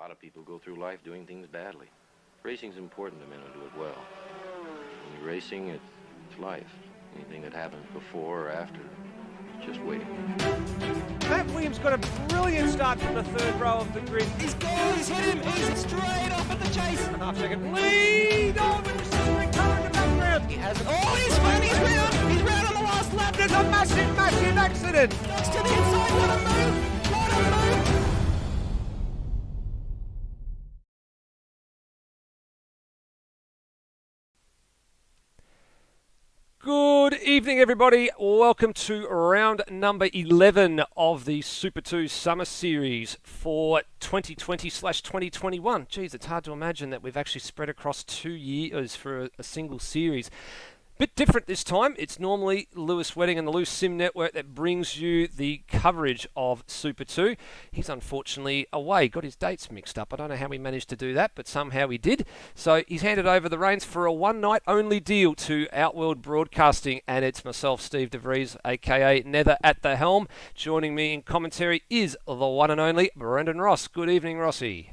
A lot of people go through life doing things badly. Racing's important to men who do it well. When you're racing, it's life. Anything that happens before or after, it's just waiting. Matt Williams got a brilliant start from the third row of the grid. He's gone, he's hit him, he's straight off at the chase. Half-second lead over the Sisling car in the background. He has it. Oh, he's round on the last lap. There's a massive accident. Next to the inside, what a move, what a move. Good evening, everybody. Welcome to round number 11 of the Super 2 Summer Series for 2020/2021. Geez, it's hard to imagine that we've actually spread across 2 years for a single series. Bit different this time. It's normally Lewis Wedding and the Loose Sim Network that brings you the coverage of Super 2. He's unfortunately away, got his dates mixed up. I don't know how he managed to do that, but somehow he did. So he's handed over the reins for a one-night only deal to Outworld Broadcasting, and it's myself, Steve DeVries, aka Nether, at the helm. Joining me in commentary is the one and only Brendan Ross. Good evening, Rossi.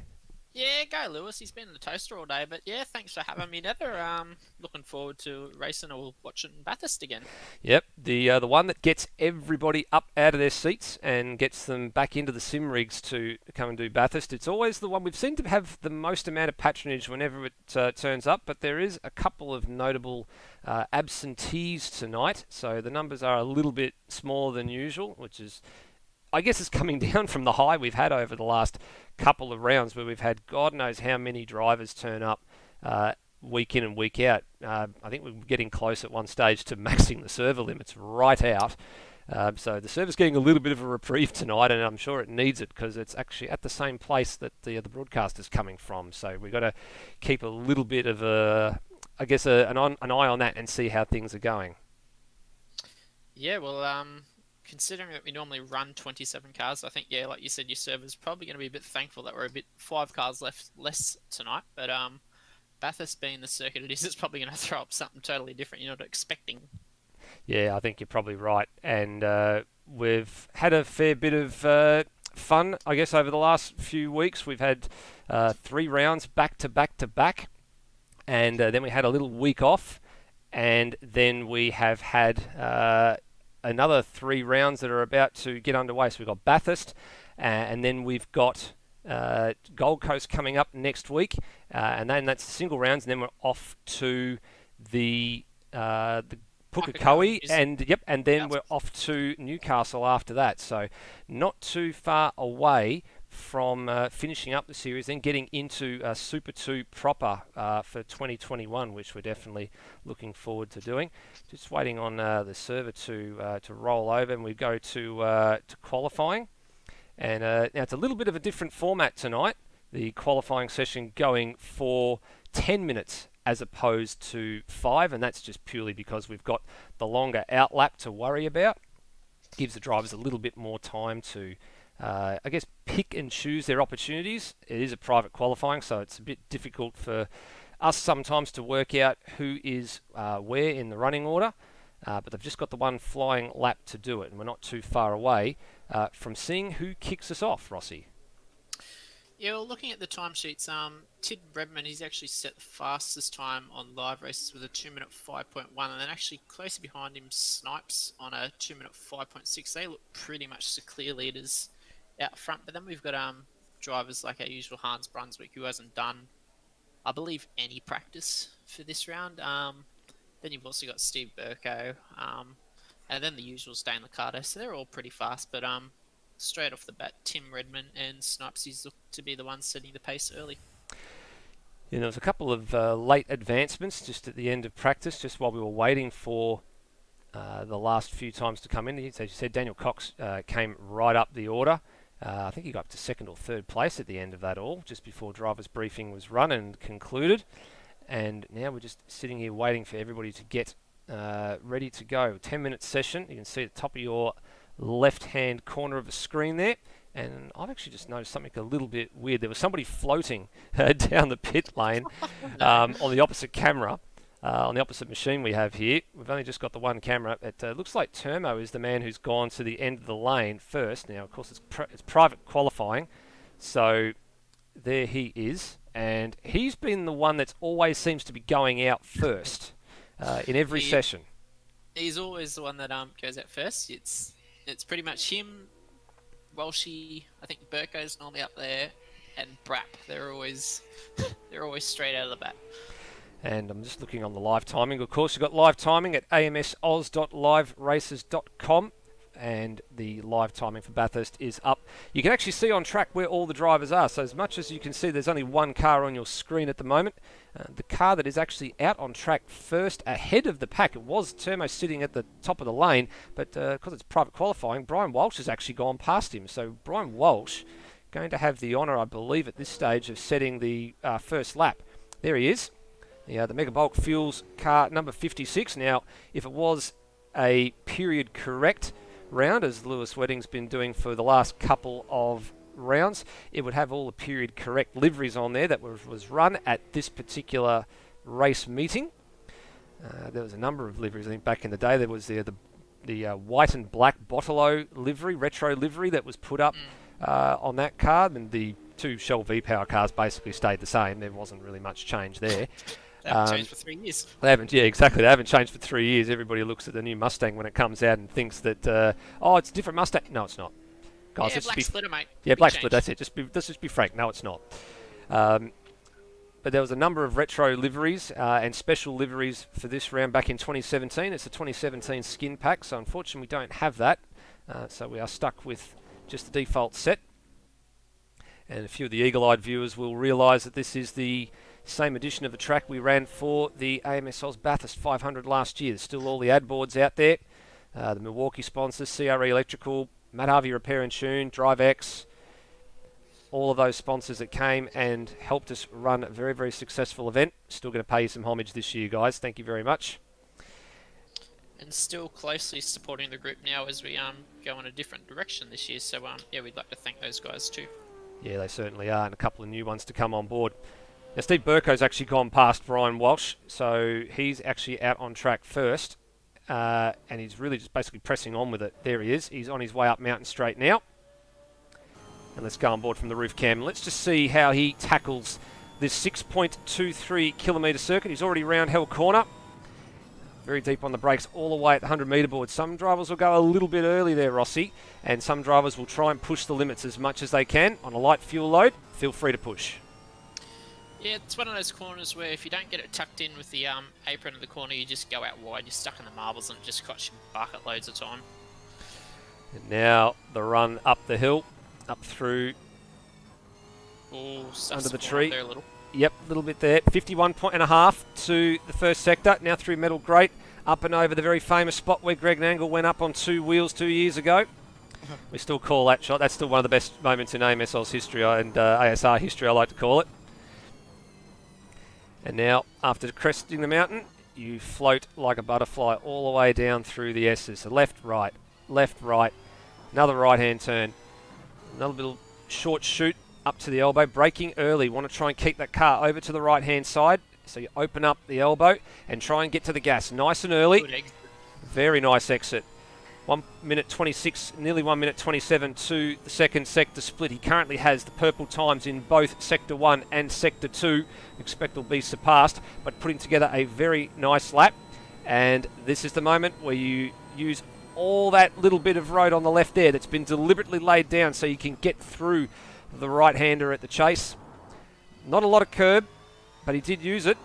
Yeah, go Lewis. He's been in the toaster all day, but yeah, thanks for having me, Nether. Looking forward to racing or watching Bathurst again. Yep, the one that gets everybody up out of their seats and gets them back into the sim rigs to come and do Bathurst. It's always the one we've seemed to have the most amount of patronage whenever it turns up, but there is a couple of notable absentees tonight, so the numbers are a little bit smaller than usual, which is, I guess, it's coming down from the high we've had over the last couple of rounds where we've had God knows how many drivers turn up week in and week out. I think we're getting close at one stage to maxing the server limits right out. So the server's getting a little bit of a reprieve tonight, and I'm sure it needs it because it's actually at the same place that the broadcast is coming from. So we've got to keep a little bit of an eye on that and see how things are going. Yeah, well, considering that we normally run 27 cars, I think, yeah, like you said, your server's probably going to be a bit thankful that we're a bit 5 cars less tonight. But Bathurst being the circuit it is, it's probably going to throw up something totally different you're not expecting. Yeah, I think you're probably right. And we've had a fair bit of fun, I guess, over the last few weeks. We've had 3 rounds back to back to back. And then we had a little week off. And then we have had another 3 rounds that are about to get underway. So we've got Bathurst, and then we've got Gold Coast coming up next week, and then that's the single rounds, and then we're off to the Pukekohe, and then we're off to Newcastle after that. So not too far away from finishing up the series, then getting into Super 2 proper for 2021, which we're definitely looking forward to doing. Just waiting on the server to roll over, and we go to qualifying. And now it's a little bit of a different format tonight. The qualifying session going for 10 minutes as opposed to 5, and that's just purely because we've got the longer out lap to worry about. Gives the drivers a little bit more time to pick and choose their opportunities. It is a private qualifying, so it's a bit difficult for us sometimes to work out who is where in the running order, but they've just got the one flying lap to do it, and we're not too far away from seeing who kicks us off, Rossi. Yeah, well, looking at the timesheets, Tid Redman, he's actually set the fastest time on live races with a 2-minute 5.1, and then actually closer behind him, Snipes on a 2-minute 5.6. They look pretty much the clear leaders out front, but then we've got drivers like our usual Hans Brunswick, who hasn't done, I believe, any practice for this round. Then you've also got Steve Burko, and then the usual Stan Liccardo, so they're all pretty fast, but straight off the bat, Tim Redman and Snipesies look to be the ones setting the pace early. Yeah, there was a couple of late advancements just at the end of practice, just while we were waiting for the last few times to come in. As you said, Daniel Cox came right up the order. I think he got up to 2nd or 3rd place at the end of that all, just before driver's briefing was run and concluded. And now we're just sitting here waiting for everybody to get ready to go. 10-minute session. You can see at the top of your left-hand corner of the screen there. And I've actually just noticed something a little bit weird. There was somebody floating down the pit lane on the opposite camera. On the opposite machine we have here. We've only just got the one camera. It looks like Termo is the man who's gone to the end of the lane first. Now, of course, it's private qualifying, so there he is. And he's been the one that's always seems to be going out first in every session. He's always the one that goes out first. It's pretty much him, Walshy. I think Burko's normally up there, and Brap. They're always straight out of the bat. And I'm just looking on the live timing. Of course, you've got live timing at amsoz.liveraces.com. And the live timing for Bathurst is up. You can actually see on track where all the drivers are. So as much as you can see, there's only one car on your screen at the moment. The car that is actually out on track first ahead of the pack. It was Termo sitting at the top of the lane, but because it's private qualifying, Brian Walsh has actually gone past him. So Brian Walsh going to have the honour, I believe, at this stage of setting the first lap. There he is. The Mega Bulk Fuels car number 56. Now, if it was a period correct round, as Lewis Wedding's been doing for the last couple of rounds, it would have all the period correct liveries on there that was run at this particular race meeting. There was a number of liveries. I think back in the day there was the white and black Bottolo livery, retro livery that was put up on that car, and the two Shell V-Power cars basically stayed the same. There wasn't really much change there. They haven't changed for 3 years. They haven't, yeah, exactly. They haven't changed for 3 years. Everybody looks at the new Mustang when it comes out and thinks that, it's a different Mustang. No, it's not. Guys, yeah, black splitter, mate. Yeah, black splitter, that's it. Let's just be frank. No, it's not. But there was a number of retro liveries and special liveries for this round back in 2017. It's a 2017 skin pack, so unfortunately we don't have that. So we are stuck with just the default set. And a few of the eagle-eyed viewers will realise that this is the same edition of the track we ran for the AMS Oz Bathurst 500 last year. There's still all the ad boards out there. The Milwaukee sponsors, CRE Electrical, Matt Harvey Repair and Tune, DriveX, all of those sponsors that came and helped us run a very, very successful event. Still going to pay you some homage this year, guys. Thank you very much. And still closely supporting the group now as we go in a different direction this year. So we'd like to thank those guys too. Yeah, they certainly are, and a couple of new ones to come on board. Now, Steve Burko's actually gone past Brian Walsh, so he's actually out on track first, and he's really just basically pressing on with it. There he is. He's on his way up Mountain Straight now. And let's go on board from the roof cam. Let's just see how he tackles this 6.23 kilometre circuit. He's already round Hell Corner. Very deep on the brakes all the way at the 100 metre board. Some drivers will go a little bit early there, Rossi, and some drivers will try and push the limits as much as they can. On a light fuel load, feel free to push. Yeah, it's one of those corners where if you don't get it tucked in with the apron of the corner, you just go out wide. You're stuck in the marbles and it just costs you bucket loads of time. And now the run up the hill, up through under the tree. There a little. Yep, a little bit there. 51.5 to the first sector. Now through Metal Grate, up and over the very famous spot where Greg Nangle went up on two wheels 2 years ago. We still call that shot. That's still one of the best moments in AMSL's history and ASR history, I like to call it. And now, after cresting the mountain, you float like a butterfly all the way down through the S's. So left, right, another right-hand turn, another little short shoot up to the elbow, braking early. Want to try and keep that car over to the right-hand side. So you open up the elbow and try and get to the gas nice and early. Very nice exit. 1 minute 26, nearly 1 minute 27 to the second sector split. He currently has the purple times in both Sector 1 and Sector 2. Expect will be surpassed, but putting together a very nice lap. And this is the moment where you use all that little bit of road on the left there that's been deliberately laid down so you can get through the right-hander at the chase. Not a lot of curb, but he did use it.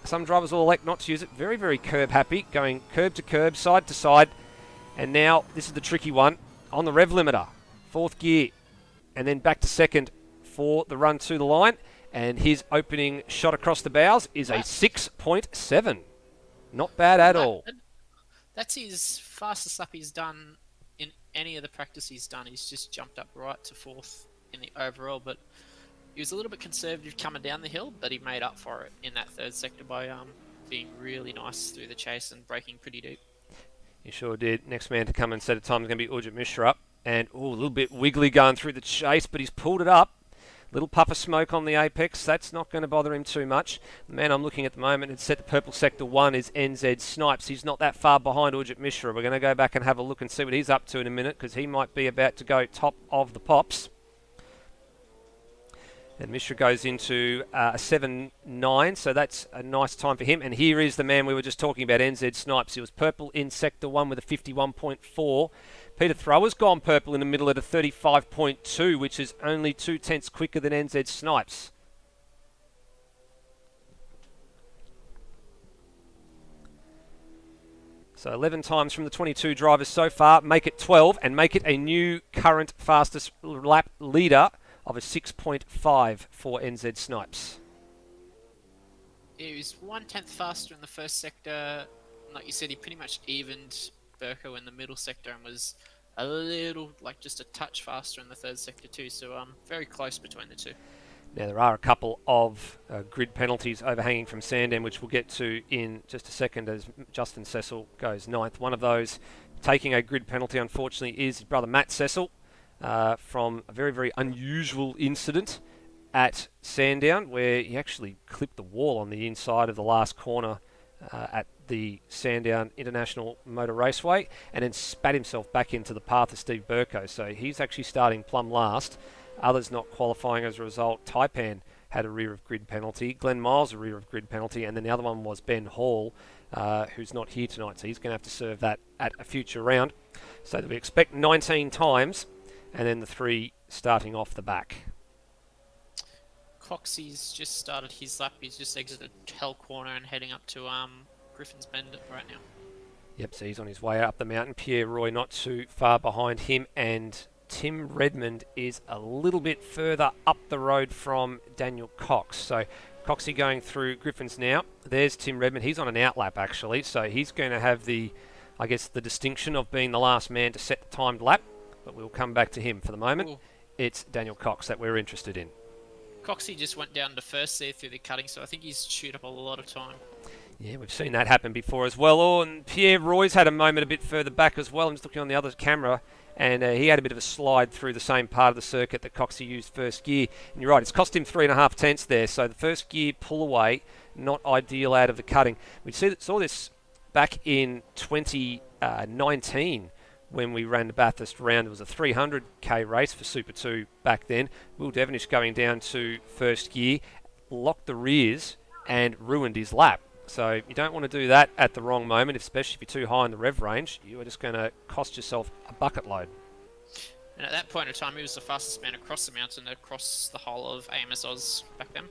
Some drivers will elect not to use it. Very, very curb happy, going curb to curb, side to side. And now, this is the tricky one, on the rev limiter, fourth gear, and then back to second for the run to the line. And his opening shot across the bows is a 6.7. Not bad at all. That's his fastest lap he's done in any of the practice he's done. He's just jumped up right to fourth in the overall, but he was a little bit conservative coming down the hill, but he made up for it in that third sector by being really nice through the chase and braking pretty deep. He sure did. Next man to come and set a time is going to be Ujit Mishra. And a little bit wiggly going through the chase, but he's pulled it up. Little puff of smoke on the apex. That's not going to bother him too much. The man I'm looking at the moment and set the purple sector 1 is NZ Snipes. He's not that far behind Ujit Mishra. We're going to go back and have a look and see what he's up to in a minute because he might be about to go top of the pops. And Mishra goes into a 7.9, so that's a nice time for him. And here is the man we were just talking about, NZ Snipes. He was purple in Sector 1 with a 51.4. Peter Thrower's gone purple in the middle at a 35.2, which is only 2/10 quicker than NZ Snipes. So 11 times from the 22 drivers so far, make it 12 and make it a new current fastest lap leader of a 6.5 for NZ Snipes. He was 1/10 faster in the first sector. Like you said, he pretty much evened Burko in the middle sector and was a little, like just a touch faster in the third sector too. So very close between the two. Now there are a couple of grid penalties overhanging from Sandown, which we'll get to in just a second as Justin Cecil goes ninth. One of those taking a grid penalty, unfortunately, is his brother Matt Cecil from a very, very unusual incident at Sandown, where he actually clipped the wall on the inside of the last corner at the Sandown International Motor Raceway and then spat himself back into the path of Steve Burko. So he's actually starting plumb last. Others not qualifying as a result. Taipan had a rear of grid penalty. Glenn Miles a rear of grid penalty. And then the other one was Ben Hall, who's not here tonight. So he's going to have to serve that at a future round. So that we expect 19 times and then the 3 starting off the back. Coxie's just started his lap. He's just exited Hell Corner and heading up to Griffin's Bend right now. Yep, so he's on his way up the mountain. Pierre Roy not too far behind him, and Tim Redmond is a little bit further up the road from Daniel Cox. So Coxie going through Griffin's now. There's Tim Redmond. He's on an outlap actually, so he's going to have the distinction of being the last man to set the timed lap, but we'll come back to him for the moment. Ooh. It's Daniel Cox that we're interested in. Coxie just went down to first there through the cutting, so I think he's chewed up a lot of time. Yeah, we've seen that happen before as well. Oh, and Pierre Roy's had a moment a bit further back as well. I'm just looking on the other camera, and he had a bit of a slide through the same part of the circuit that Coxie used first gear. And you're right, it's cost him 3.5 tenths there. So the first gear pull away, not ideal out of the cutting. We saw this back in 2019 when we ran the Bathurst round. It was a 300k race for Super 2 back then. Will Devenish going down to first gear, locked the rears and ruined his lap. So you don't want to do that at the wrong moment, especially if you're too high in the rev range. You are just going to cost yourself a bucket load. And at that point in time, he was the fastest man across the mountain, across the whole of AMS Oz back then.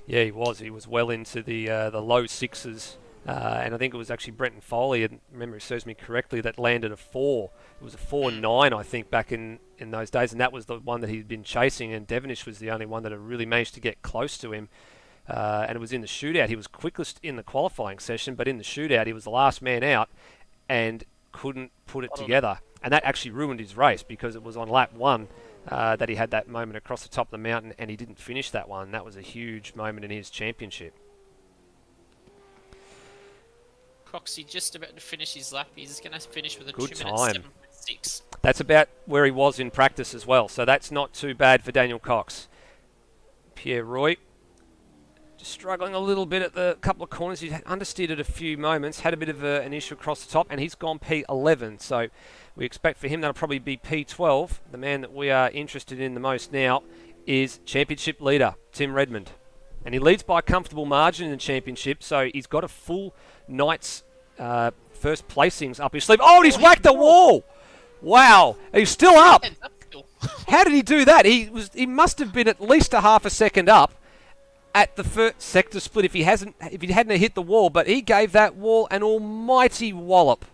Yeah, he was. He was well into the low sixes. And I think it was actually Brenton Foley, and memory serves me correctly, that landed a 4. It was a 4.9, I think, back in those days. And that was the one that he'd been chasing. And Devenish was the only one that had really managed to get close to him. And it was in the shootout. He was quickest in the qualifying session, but in the shootout, he was the last man out and couldn't put it together. And that actually ruined his race because it was on lap 1 that he had that moment across the top of the mountain and he didn't finish that one. That was a huge moment in his championship. Coxie just about to finish his lap. He's going to finish with a Good 2 minutes time. 7.6. That's about where he was in practice as well, so that's not too bad for Daniel Cox. Pierre Roy just struggling a little bit at the couple of corners. He understeered at a few moments, had a bit of an issue across the top, and he's gone P11. So we expect for him that'll probably be P12. The man that we are interested in the most now is championship leader Tim Redmond. And he leads by a comfortable margin in the championship, so he's got a full night's first placings up his sleeve. Oh, and he's whacked the wall! Wow, he's still up! How did he do that? He must have been at least a half a second up at the first sector split if he hadn't hit the wall, but he gave that wall an almighty wallop.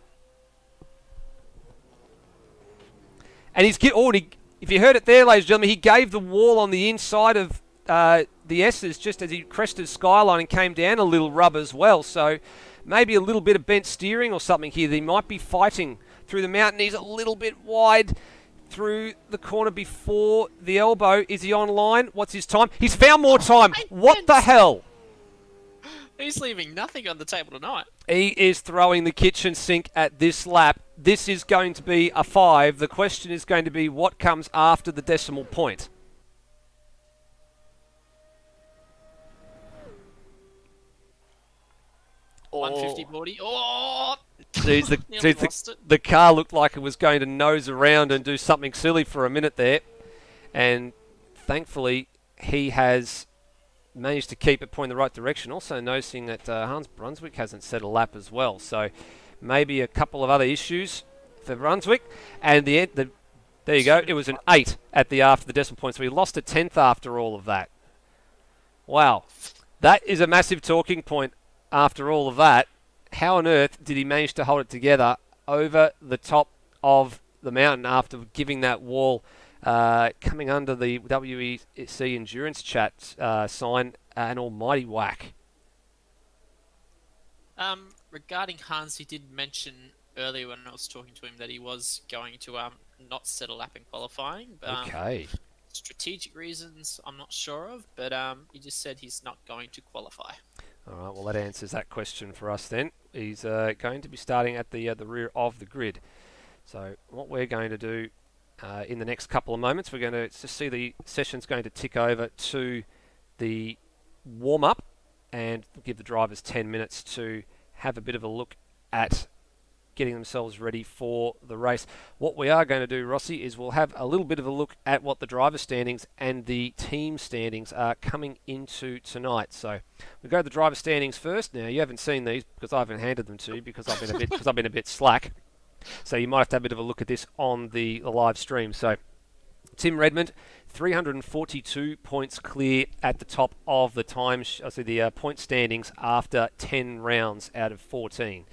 And if you heard it there, ladies and gentlemen, he gave the wall on the inside of the S's just as he crested Skyline and came down a little rub as well. So maybe a little bit of bent steering or something here. He might be fighting through the mountain. He's a little bit wide through the corner before the elbow. Is he online? What's his time? He's found more time. What the hell? He's leaving nothing on the table tonight. He is throwing the kitchen sink at this lap. This is going to be a 5. The question is going to be what comes after the decimal point. Oh. 150 40. Oh! The car looked like it was going to nose around and do something silly for a minute there. And thankfully, he has managed to keep it pointing the right direction. Also noticing that Hans Brunswick hasn't set a lap as well. So maybe a couple of other issues for Brunswick. And there you go. It was an 8 after the decimal point. So he lost a 10th after all of that. Wow. That is a massive talking point after all of that. How on earth did he manage to hold it together over the top of the mountain after giving that wall coming under the WEC Endurance Chat sign an almighty whack? Regarding Hans, he did mention earlier when I was talking to him that he was going to not set a lap in qualifying. Okay. Strategic reasons I'm not sure of, but he just said he's not going to qualify. All right, well, that answers that question for us then. He's going to be starting at the rear of the grid. So what we're going to do in the next couple of moments, we're going to just see the session's going to tick over to the warm-up and give the drivers 10 minutes to have a bit of a look at getting themselves ready for the race. What we are going to do, Rossi, is we'll have a little bit of a look at what the driver standings and the team standings are coming into tonight. So we go to the driver standings first. Now, you haven't seen these because I haven't handed them to you because I've been a bit slack. So you might have to have a bit of a look at this on the live stream. So Tim Redmond, 342 points clear at the top of the the point standings after 10 rounds out of 14.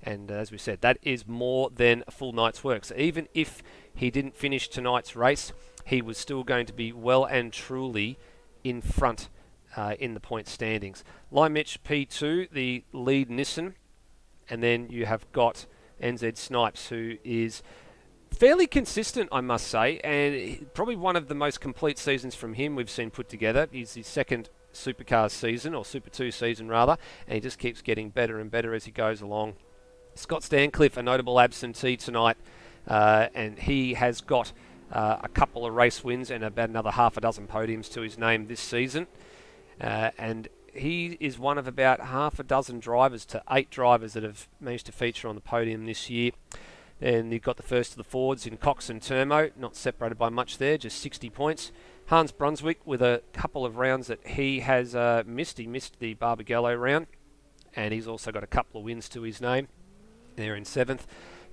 And as we said, that is more than a full night's work. So even if he didn't finish tonight's race, he was still going to be well and truly in front in the point standings. Limich P2, the lead Nissan. And then you have got NZ Snipes, who is fairly consistent, I must say, and probably one of the most complete seasons from him we've seen put together. He's his second Supercars season, or Super 2 season rather, and he just keeps getting better and better as he goes along. Scott Stancliffe, a notable absentee tonight, and he has got a couple of race wins and about another half a dozen podiums to his name this season. And he is one of about half a dozen drivers to 8 drivers that have managed to feature on the podium this year. And you've got the first of the Fords in Cox and Turmo, not separated by much there, just 60 points. Hans Brunswick with a couple of rounds that he has missed. He missed the Barbagallo round, and he's also got a couple of wins to his name. There in 7th.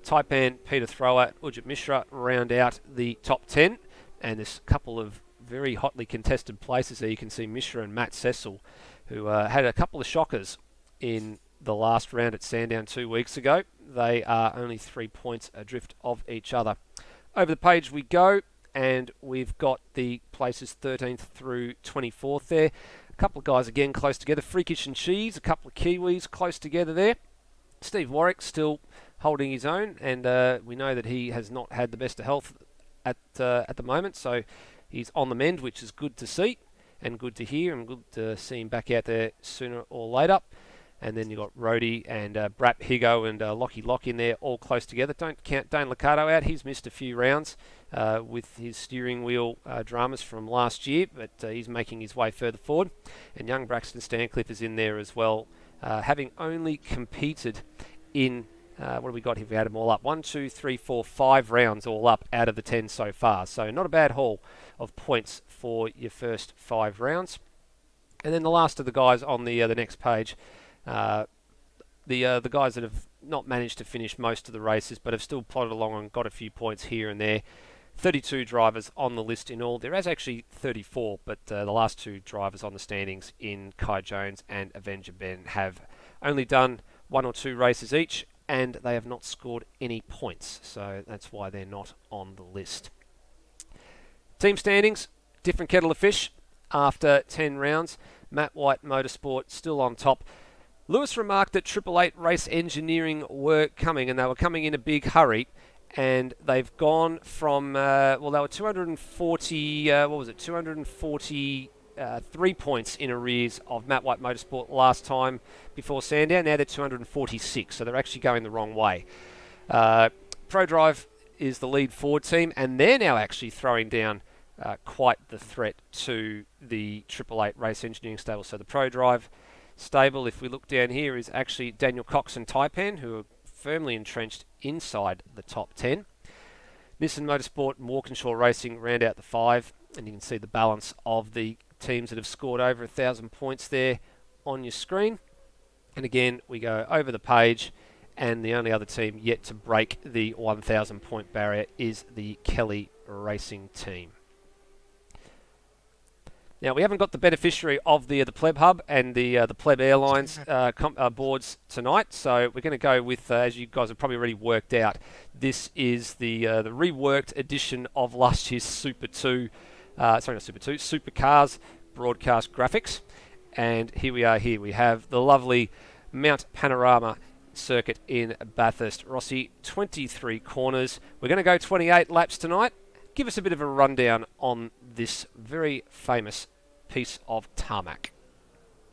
Taipan, Peter Thrower, Ujit Mishra round out the top 10. And there's a couple of very hotly contested places there. You can see Mishra and Matt Cecil, who had a couple of shockers in the last round at Sandown 2 weeks ago. They are only 3 points adrift of each other. Over the page we go, and we've got the places 13th through 24th there. A couple of guys again close together. Freakish and Cheese, a couple of Kiwis close together there. Steve Warwick still holding his own, and we know that he has not had the best of health at the moment, so he's on the mend, which is good to see and good to hear, and good to see him back out there sooner or later. And then you've got Rhodey and Brap Higo and Lockie Lock in there, all close together. Don't count Dane Liccardo out. He's missed a few rounds with his steering wheel dramas from last year, but he's making his way further forward. And young Braxton Stancliffe is in there as well, having only competed in, what have we got here? We had them all up. 1, 2, 3, 4, 5 rounds all up out of the 10 so far. So not a bad haul of points for your first 5 rounds. And then the last of the guys on the next page, the guys that have not managed to finish most of the races but have still plodded along and got a few points here and there. 32 drivers on the list in all. There is actually 34, but the last 2 drivers on the standings in Kai Jones and Avenger Ben have only done 1 or 2 races each, and they have not scored any points, so that's why they're not on the list. Team standings, different kettle of fish after 10 rounds. Matt White Motorsport still on top. Lewis remarked that Triple Eight Race Engineering were coming, and they were coming in a big hurry, and they've gone from, they were 243 points in arrears of Matt White Motorsport last time before Sandown. Now they're 246, so they're actually going the wrong way. ProDrive is the lead Ford team, and they're now actually throwing down quite the threat to the Triple Eight Race Engineering stable. So the ProDrive stable, if we look down here, is actually Daniel Cox and Taipan, who are firmly entrenched inside the top 10. Nissan Motorsport and Walkinshaw Racing round out the 5, and you can see the balance of the teams that have scored over 1,000 points there on your screen. And again, we go over the page, and the only other team yet to break the 1,000 point barrier is the Kelly Racing team. Now, we haven't got the beneficiary of the Pleb Hub and the Pleb Airlines boards tonight, so we're going to go with, as you guys have probably already worked out, this is the reworked edition of last year's Supercars broadcast graphics. And here we are. Here we have the lovely Mount Panorama circuit in Bathurst. Rossi, 23 corners. We're going to go 28 laps tonight. Give us a bit of a rundown on this very famous piece of tarmac.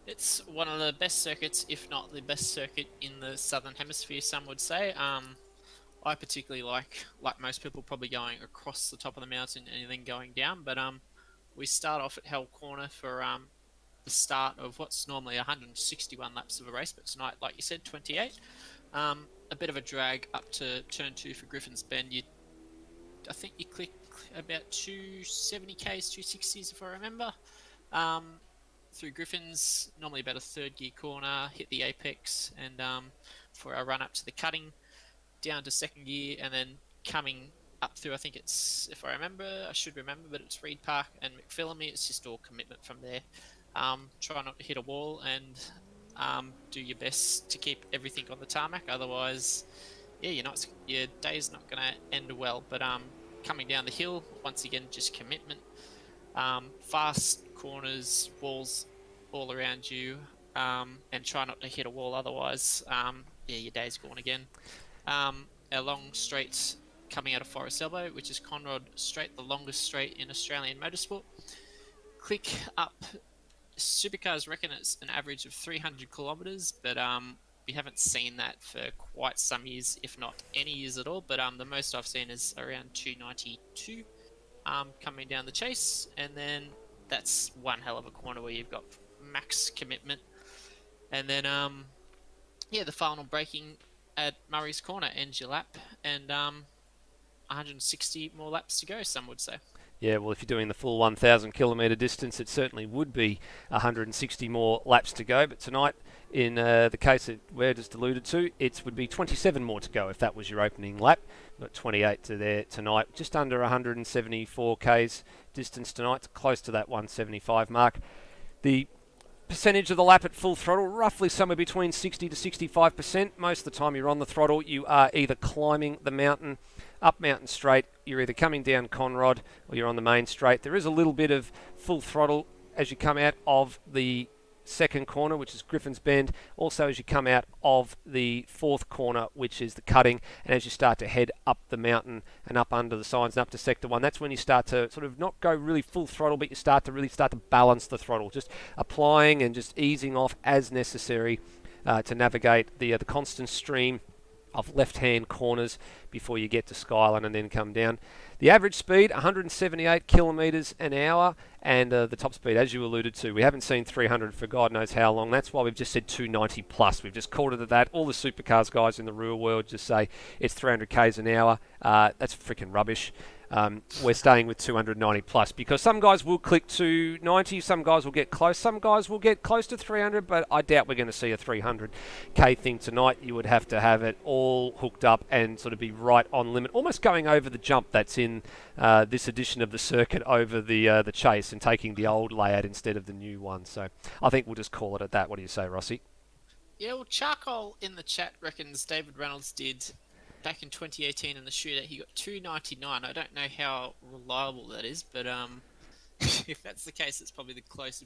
It's one of the best circuits, if not the best circuit in the Southern Hemisphere, some would say. I particularly like most people, probably going across the top of the mountain and then going down. But we start off at Hell Corner for the start of what's normally 161 laps of a race, but tonight, like you said, 28. A bit of a drag up to Turn 2 for Griffin's Bend. I think you click about 270k's, 260s if I remember. Through Griffin's, normally about a third gear corner, hit the apex, and for a run up to the cutting, down to second gear, and then coming up through, I think it's, if I should remember, but it's Reed Park and McPhillamy. It's just all commitment from there. Try not to hit a wall and do your best to keep everything on the tarmac. Otherwise, yeah, your day's not going to end well. But coming down the hill, once again, just commitment. Fast corners, walls all around you, and try not to hit a wall. Otherwise, your day's gone again. Our long straights coming out of Forest Elbow, which is Conrod Straight, the longest straight in Australian motorsport. Click up. Supercars reckon it's an average of 300 kilometres, but we haven't seen that for quite some years, if not any years at all. But the most I've seen is around 292 coming down the chase, and then that's one hell of a corner where you've got max commitment. And then the final braking at Murray's Corner ends your lap, and 160 more laps to go, some would say. Yeah, well, if you're doing the full 1,000 kilometre distance, it certainly would be 160 more laps to go. But tonight, in the case that we're just alluded to, it would be 27 more to go if that was your opening lap. But 28 to there tonight, just under 174 k's distance tonight, close to that 175 mark. The percentage of the lap at full throttle, roughly somewhere between 60 to 65%. Most of the time you're on the throttle, you are either climbing the mountain, up Mountain Straight, you're either coming down Conrod or you're on the main straight. There is a little bit of full throttle as you come out of the second corner, which is Griffin's Bend, also as you come out of the fourth corner, which is the cutting, and as you start to head up the mountain and up under the signs and up to Sector 1, that's when you start to sort of not go really full throttle, but you start to balance the throttle, just applying and just easing off as necessary to navigate the constant stream of left-hand corners before you get to Skyline and then come down. The average speed, 178 kilometres an hour, and the top speed, as you alluded to, we haven't seen 300 for God knows how long. That's why we've just said 290 plus. We've just called it at that. All the supercars guys in the real world just say it's 300 k's an hour. That's freaking rubbish. We're staying with 290 plus because some guys will click 290, some guys will get close, some guys will get close to 300, but I doubt we're going to see a 300k thing tonight. You would have to have it all hooked up and sort of be right on limit, almost going over the jump that's in this edition of the circuit over the chase and taking the old layout instead of the new one. So I think we'll just call it at that. What do you say, Rossi? Yeah, well, Charcoal in the chat reckons David Reynolds did back in 2018 in the shootout. He got 299. I don't know how reliable that is, but if that's the case, it's probably the closest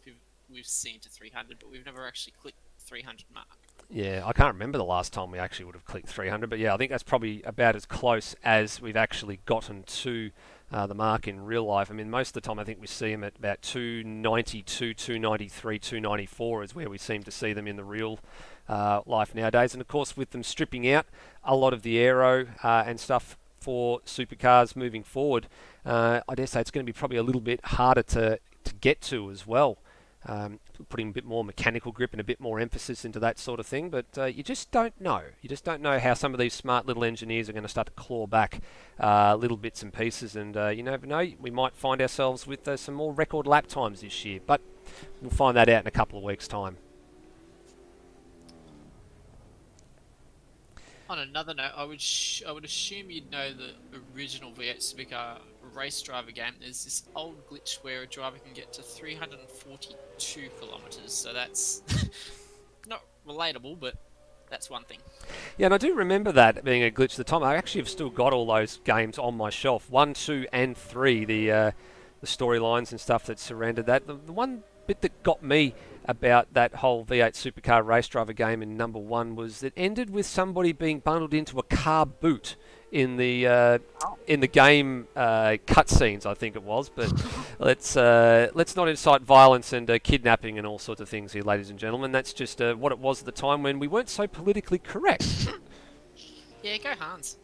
we've seen to 300, but we've never actually clicked 300 mark. Yeah, I can't remember the last time we actually would have clicked 300, but yeah, I think that's probably about as close as we've actually gotten to the mark in real life. I mean, most of the time I think we see them at about 292, 293, 294 is where we seem to see them in the real life nowadays. And of course, with them stripping out a lot of the aero and stuff for supercars moving forward, I dare say it's going to be probably a little bit harder to get to as well. Putting a bit more mechanical grip and a bit more emphasis into that sort of thing, but you just don't know. You just don't know how some of these smart little engineers are going to start to claw back little bits and pieces, and you never know, we might find ourselves with some more record lap times this year. But we'll find that out in a couple of weeks' time. On another note, I would assume you'd know the original V8 Supercar race driver game. There's this old glitch where a driver can get to 342 kilometers. So that's not relatable, but that's one thing. Yeah, and I do remember that being a glitch at the time. I actually have still got all those games on my shelf. 1, 2, and 3, the storylines and stuff that surrounded that. The one bit that got me about that whole V8 Supercar race driver game in number 1 was it ended with somebody being bundled into a car boot in the game cutscenes, I think it was. But let's not incite violence and kidnapping and all sorts of things here, ladies and gentlemen. That's just what it was at the time when we weren't so politically correct. Yeah, go Hans.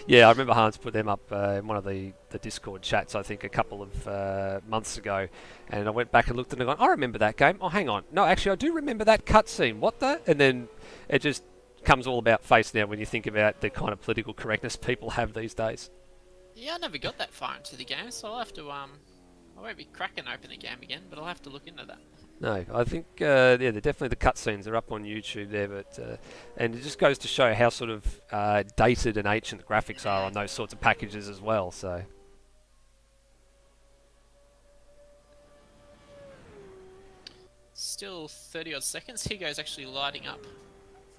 Yeah, I remember Hans put them up in one of the Discord chats, I think, a couple of months ago. And I went back and looked at it and I remember that game. Oh, hang on. No, actually, I do remember that cutscene. What the? And then it just comes all about face now when you think about the kind of political correctness people have these days. Yeah, I never got that far into the game, so I'll have to, I won't be cracking open the game again, but I'll have to look into that. No, I think, yeah, they're definitely the cutscenes are up on YouTube there, but and it just goes to show how sort of dated and ancient the graphics are on those sorts of packages as well, so... Still 30 odd seconds. Higo's actually lighting up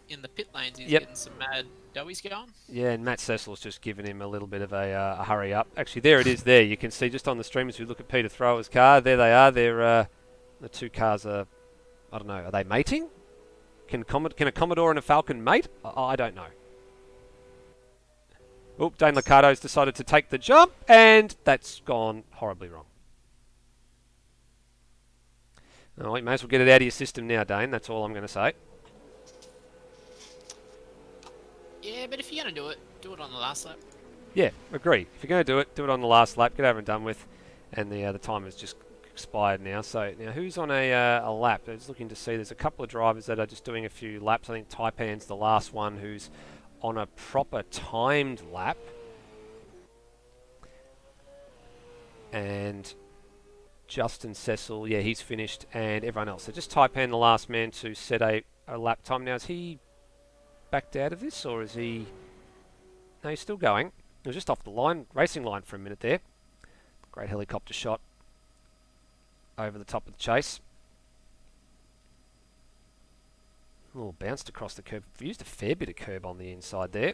in the pit lanes. He's Yep. getting some mad doughies going. Yeah, and Matt Cecil's just given him a little bit of a hurry up. Actually, there it is there. You can see just on the stream as we look at Peter Thrower's car. There they are. They're, the two cars are, I don't know, are they mating? Can a Commodore and a Falcon mate? I don't know. Oh, Dane Liccardo's decided to take the jump, and that's gone horribly wrong. Oh, you may as well get it out of your system now, Dane. That's all I'm going to say. Yeah, but if you're going to do it on the last lap. Yeah, agree. If you're going to do it on the last lap. Get over and done with. And the time has just expired now. So now who's on a lap? I was looking to see. There's a couple of drivers that are just doing a few laps. I think Taipan's the last one who's on a proper timed lap. And Justin Cecil, yeah, he's finished, and everyone else. So just Taipan, the last man to set a lap time. Now, is he backed out of this, or is he... No, he's still going. He was just off the line, racing line for a minute there. Great helicopter shot over the top of the chase. Oh, bounced across the curb. Used a fair bit of curb on the inside there.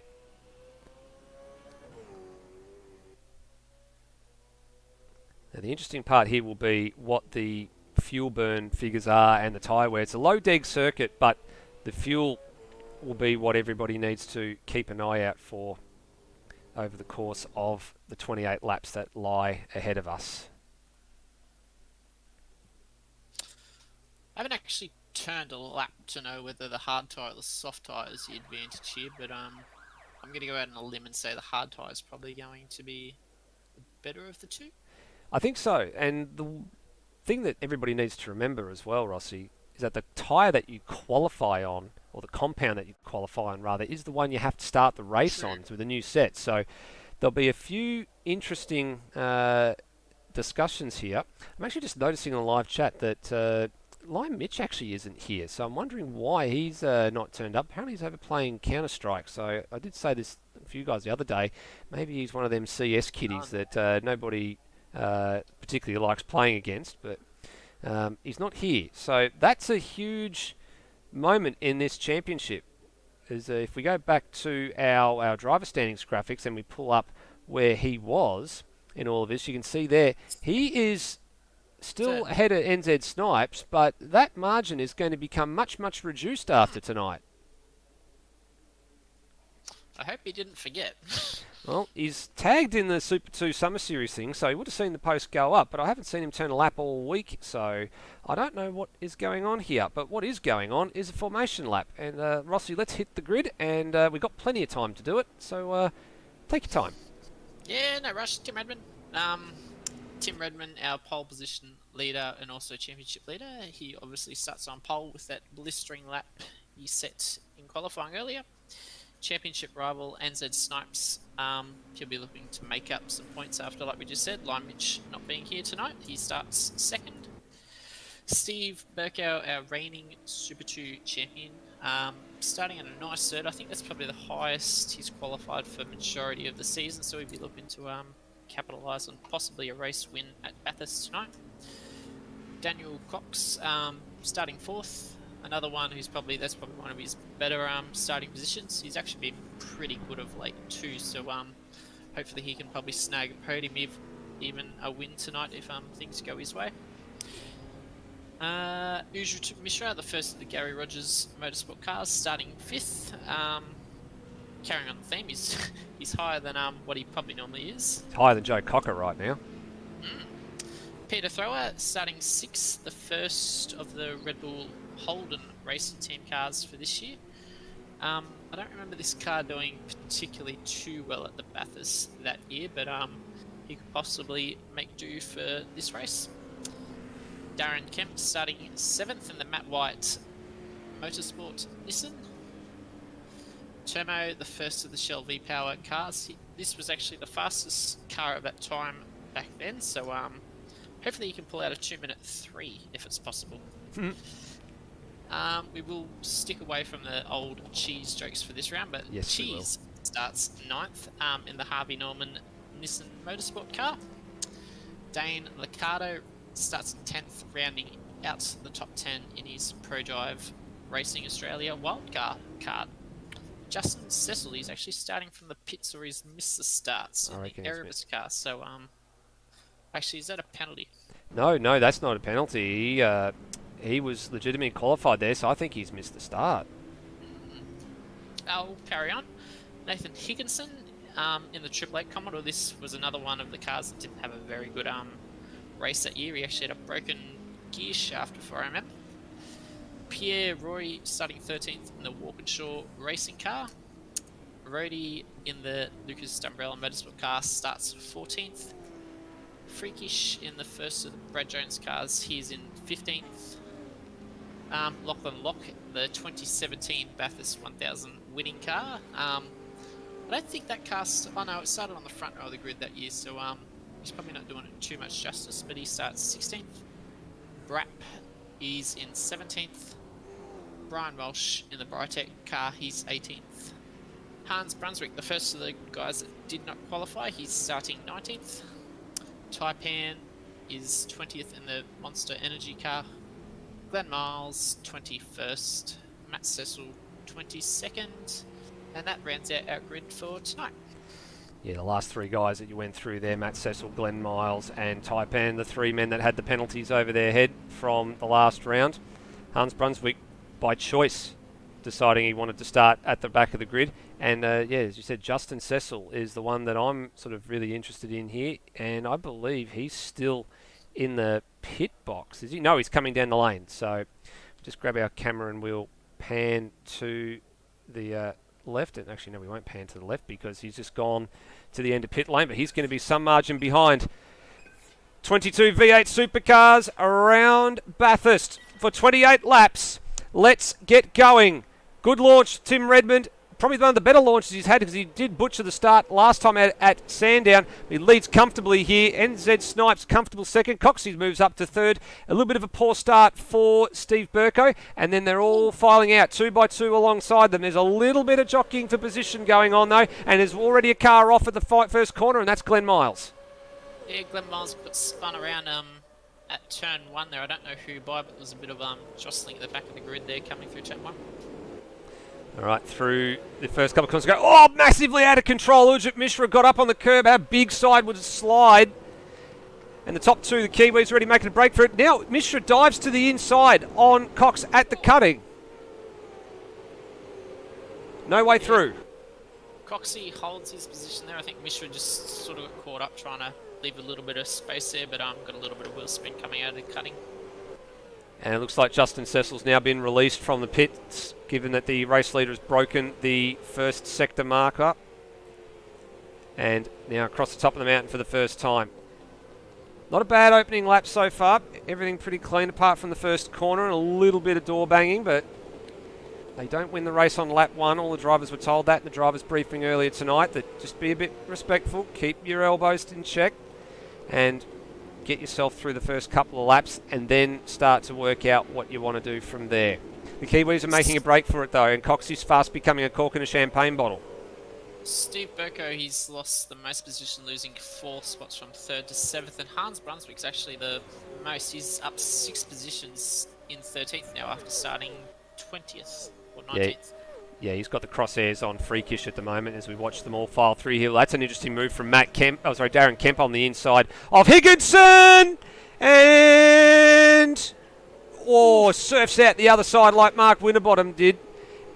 Now, the interesting part here will be what the fuel burn figures are and the tyre wear. It's a low deg circuit, but the fuel will be what everybody needs to keep an eye out for over the course of the 28 laps that lie ahead of us. I haven't actually turned a lap to know whether the hard tyre or the soft tyre is the advantage here, but I'm going to go out on a limb and say the hard tyre is probably going to be the better of the two. I think so, and the thing that everybody needs to remember as well, Rossi, is that the tyre that you qualify on, or the compound that you qualify on rather, is the one you have to start the race on with the new set. So there'll be a few interesting discussions here. I'm actually just noticing in the live chat that Lime Mitch actually isn't here, so I'm wondering why he's not turned up. Apparently he's over playing Counter-Strike, so I did say this to you guys the other day. Maybe he's one of them CS kiddies that nobody particularly likes playing against, but he's not here. So that's a huge moment in this championship. If we go back to our driver standings graphics and we pull up where he was in all of this, you can see there he is still ahead of NZ Snipes, but that margin is going to become much, much reduced after tonight. I hope he didn't forget. Well, he's tagged in the Super 2 Summer Series thing, so he would have seen the post go up, but I haven't seen him turn a lap all week, so I don't know what is going on here. But what is going on is a formation lap. And Rossi, let's hit the grid, and we've got plenty of time to do it, so take your time. Yeah, no rush. Tim Redmond. Tim Redmond, our pole position leader and also championship leader. He obviously starts on pole with that blistering lap he set in qualifying earlier. championship rival NZ Snipes, he'll be looking to make up some points after, like we just said, Lime Mitch not being here tonight. He starts second. Steve Burkow, our reigning Super 2 champion, starting at a nice third. I think that's probably the highest he's qualified for majority of the season, so we'd be looking to capitalise on possibly a race win at Bathurst tonight. Daniel Cox, starting fourth. Another one who's that's probably one of his better starting positions. He's actually been pretty good of late too, so hopefully he can probably snag a podium, even a win tonight if things go his way. Ujru Mishra, the first of the Gary Rogers Motorsport cars, starting fifth. Carrying on the theme, he's higher than what he probably normally is. It's higher than Joe Cocker right now. Peter Thrower, starting sixth, the first of the Red Bull Holden racing team cars for this year. I don't remember this car doing particularly too well at the Bathurst that year, but he could possibly make do for this race. Darren Kemp starting seventh in the Matt White Motorsport Nissan. Termo, the first of the Shell V-Power cars. This was actually the fastest car of that time back then, so hopefully you can pull out a 2-minute 3 if it's possible. We will stick away from the old cheese jokes for this round, but yes, Cheese starts ninth in the Harvey Norman Nissan Motorsport car. Dane Liccardo starts 10th, rounding out the top 10 in his ProDrive Racing Australia wildcard card. Justin Cecil, he's actually starting from the pits, or he's missed the starts in the Erebus car. So, actually, is that a penalty? No, that's not a penalty. He was legitimately qualified there, so I think he's missed the start. I'll carry on. Nathan Higginson in the Triple Eight Commodore. This was another one of the cars that didn't have a very good race that year. He actually had a broken gear shaft, if I remember. Pierre Roy starting 13th in the Walkinshaw racing car. Rody in the Lucas Dumbrella Motorsport car starts 14th. Freakish in the first of the Brad Jones cars, he's in 15th. Lachlan Locke, the 2017 Bathurst 1000 winning car. I don't think that car... Oh no, it started on the front row of the grid that year, so he's probably not doing it too much justice, but he starts 16th. Brap is in 17th. Brian Walsh in the Brytech car, he's 18th. Hans Brunswick, the first of the guys that did not qualify, he's starting 19th. Taipan is 20th in the Monster Energy car. Glenn Miles, 21st. Matt Cecil, 22nd. And that rounds out our grid for tonight. Yeah, the last three guys that you went through there, Matt Cecil, Glenn Miles and Taipan, the three men that had the penalties over their head from the last round. Hans Brunswick, by choice, deciding he wanted to start at the back of the grid. And yeah, as you said, Justin Cecil is the one that I'm sort of really interested in here. And I believe he's still in the pit box. Is he? No, he's coming down the lane. So just grab our camera and we'll pan to the left. And actually, no, we won't pan to the left because he's just gone to the end of pit lane. But he's going to be some margin behind. 22 V8 supercars around Bathurst for 28 laps. Let's get going. Good launch, Tim Redmond. Probably one of the better launches he's had because he did butcher the start last time at Sandown. He leads comfortably here. NZ Snipes comfortable second. Coxie moves up to third. A little bit of a poor start for Steve Burko. And then they're all filing out 2 by 2 alongside them. There's a little bit of jockeying for position going on though. And there's already a car off at the first corner, and that's Glenn Miles. Yeah, Glenn Miles got spun around at turn 1 there. I don't know who by, but there was a bit of jostling at the back of the grid there coming through turn 1. All right, through the first couple of corners go. Oh, massively out of control. Ujit Mishra got up on the curb. How big side would it slide? And the top two, the Kiwis, already making a break for it. Now, Mishra dives to the inside on Cox at the cutting. No way through. Coxie holds his position there. I think Mishra just sort of got caught up trying to leave a little bit of space there, but got a little bit of wheel spin coming out of the cutting. And it looks like Justin Cecil's now been released from the pits, given that the race leader has broken the first sector marker. And now across the top of the mountain for the first time. Not a bad opening lap so far. Everything pretty clean apart from the first corner and a little bit of door banging, but They don't win the race on lap 1. All the drivers were told that in the drivers' briefing earlier tonight, that just be a bit respectful, keep your elbows in check, and get yourself through the first couple of laps, and then start to work out what you want to do from there. The Kiwis are making a break for it, though, and Coxey's fast becoming a cork in a champagne bottle. Steve Burko, he's lost the most position, losing 4 spots from 3rd to 7th, and Hans Brunswick's actually the most. He's up 6 positions in 13th now after starting 20th or 19th. Yeah, he's got the crosshairs on freakish at the moment as we watch them all file through here. That's an interesting move from Darren Kemp on the inside of Higginson, and surfs out the other side like Mark Winterbottom did,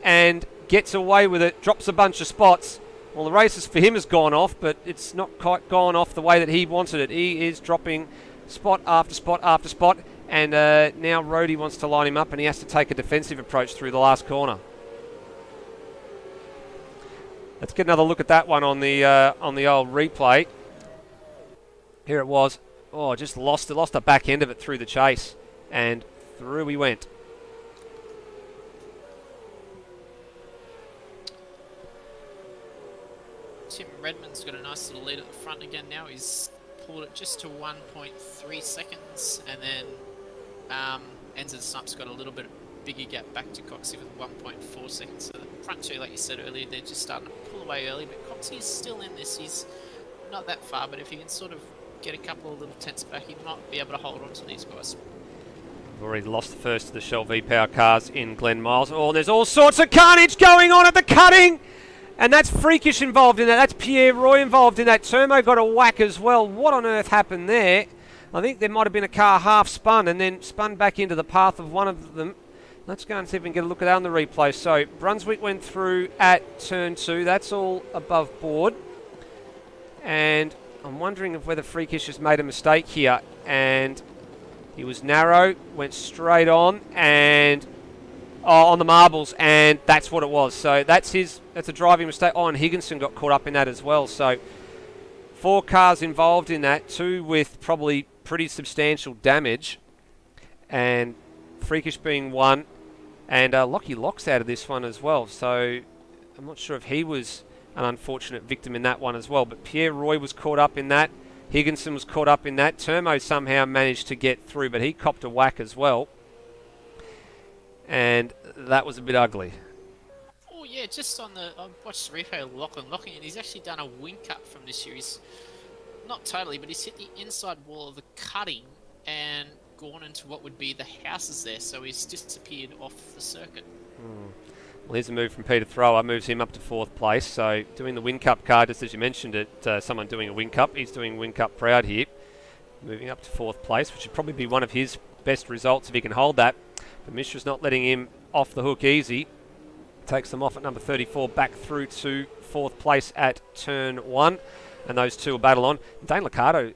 and gets away with it, drops a bunch of spots. Well, the races for him has gone off, but it's not quite gone off the way that he wanted it. He is dropping spot after spot after spot, and now Rhodey wants to line him up, and he has to take a defensive approach through the last corner. Let's get another look at that one on the old replay. Here it was. Oh, just lost the back end of it through the chase, and through he went. Tim Redmond's got a nice little lead at the front again now. He's pulled it just to 1.3 seconds, and then Enzo Snipes got a little bit bigger gap back to Coxey with 1.4 seconds. So the front two, like you said earlier, they're just starting to pull away early, but Coxey is still in this. He's not that far, but if he can sort of get a couple of little tenths back, he might be able to hold on to these guys. We've already lost the first of the Shell V-Power cars in Glen Miles. Oh, and there's all sorts of carnage going on at the cutting! And that's Freakish involved in that. That's Pierre Roy involved in that. Turmo got a whack as well. What on earth happened there? I think there might have been a car half spun and then spun back into the path of one of them. Let's go and see if we can get a look at that on the replay. So Brunswick went through at turn 2. That's all above board. And I'm wondering if whether Freakish has made a mistake here. And he was narrow, went straight on, and on the marbles, and that's what it was. So that's a driving mistake. Oh, and Higginson got caught up in that as well. So 4 cars involved in that, 2 with probably pretty substantial damage, and Freakish being 1, and Lockie Locke's out of this one as well. So I'm not sure if he was an unfortunate victim in that one as well, but Pierre Roy was caught up in that. Higginson was caught up in that. Turmo somehow managed to get through, but he copped a whack as well. And that was a bit ugly. Oh yeah, just on the I watched the replay of Lachlan Locking, and he's actually done a wing cut from this year. He's not totally, but he's hit the inside wall of the cutting and gone into what would be the houses there, so he's disappeared off the circuit. Well, here's a move from Peter Thrower, moves him up to 4th place. So doing the Win Cup car, just as you mentioned it, someone doing a Win Cup. He's doing Win Cup proud here, moving up to 4th place, which would probably be one of his best results if he can hold that. But Mishra's not letting him off the hook easy. Takes them off at number 34, back through to 4th place at turn 1. And those two will battle on. Dane Liccardo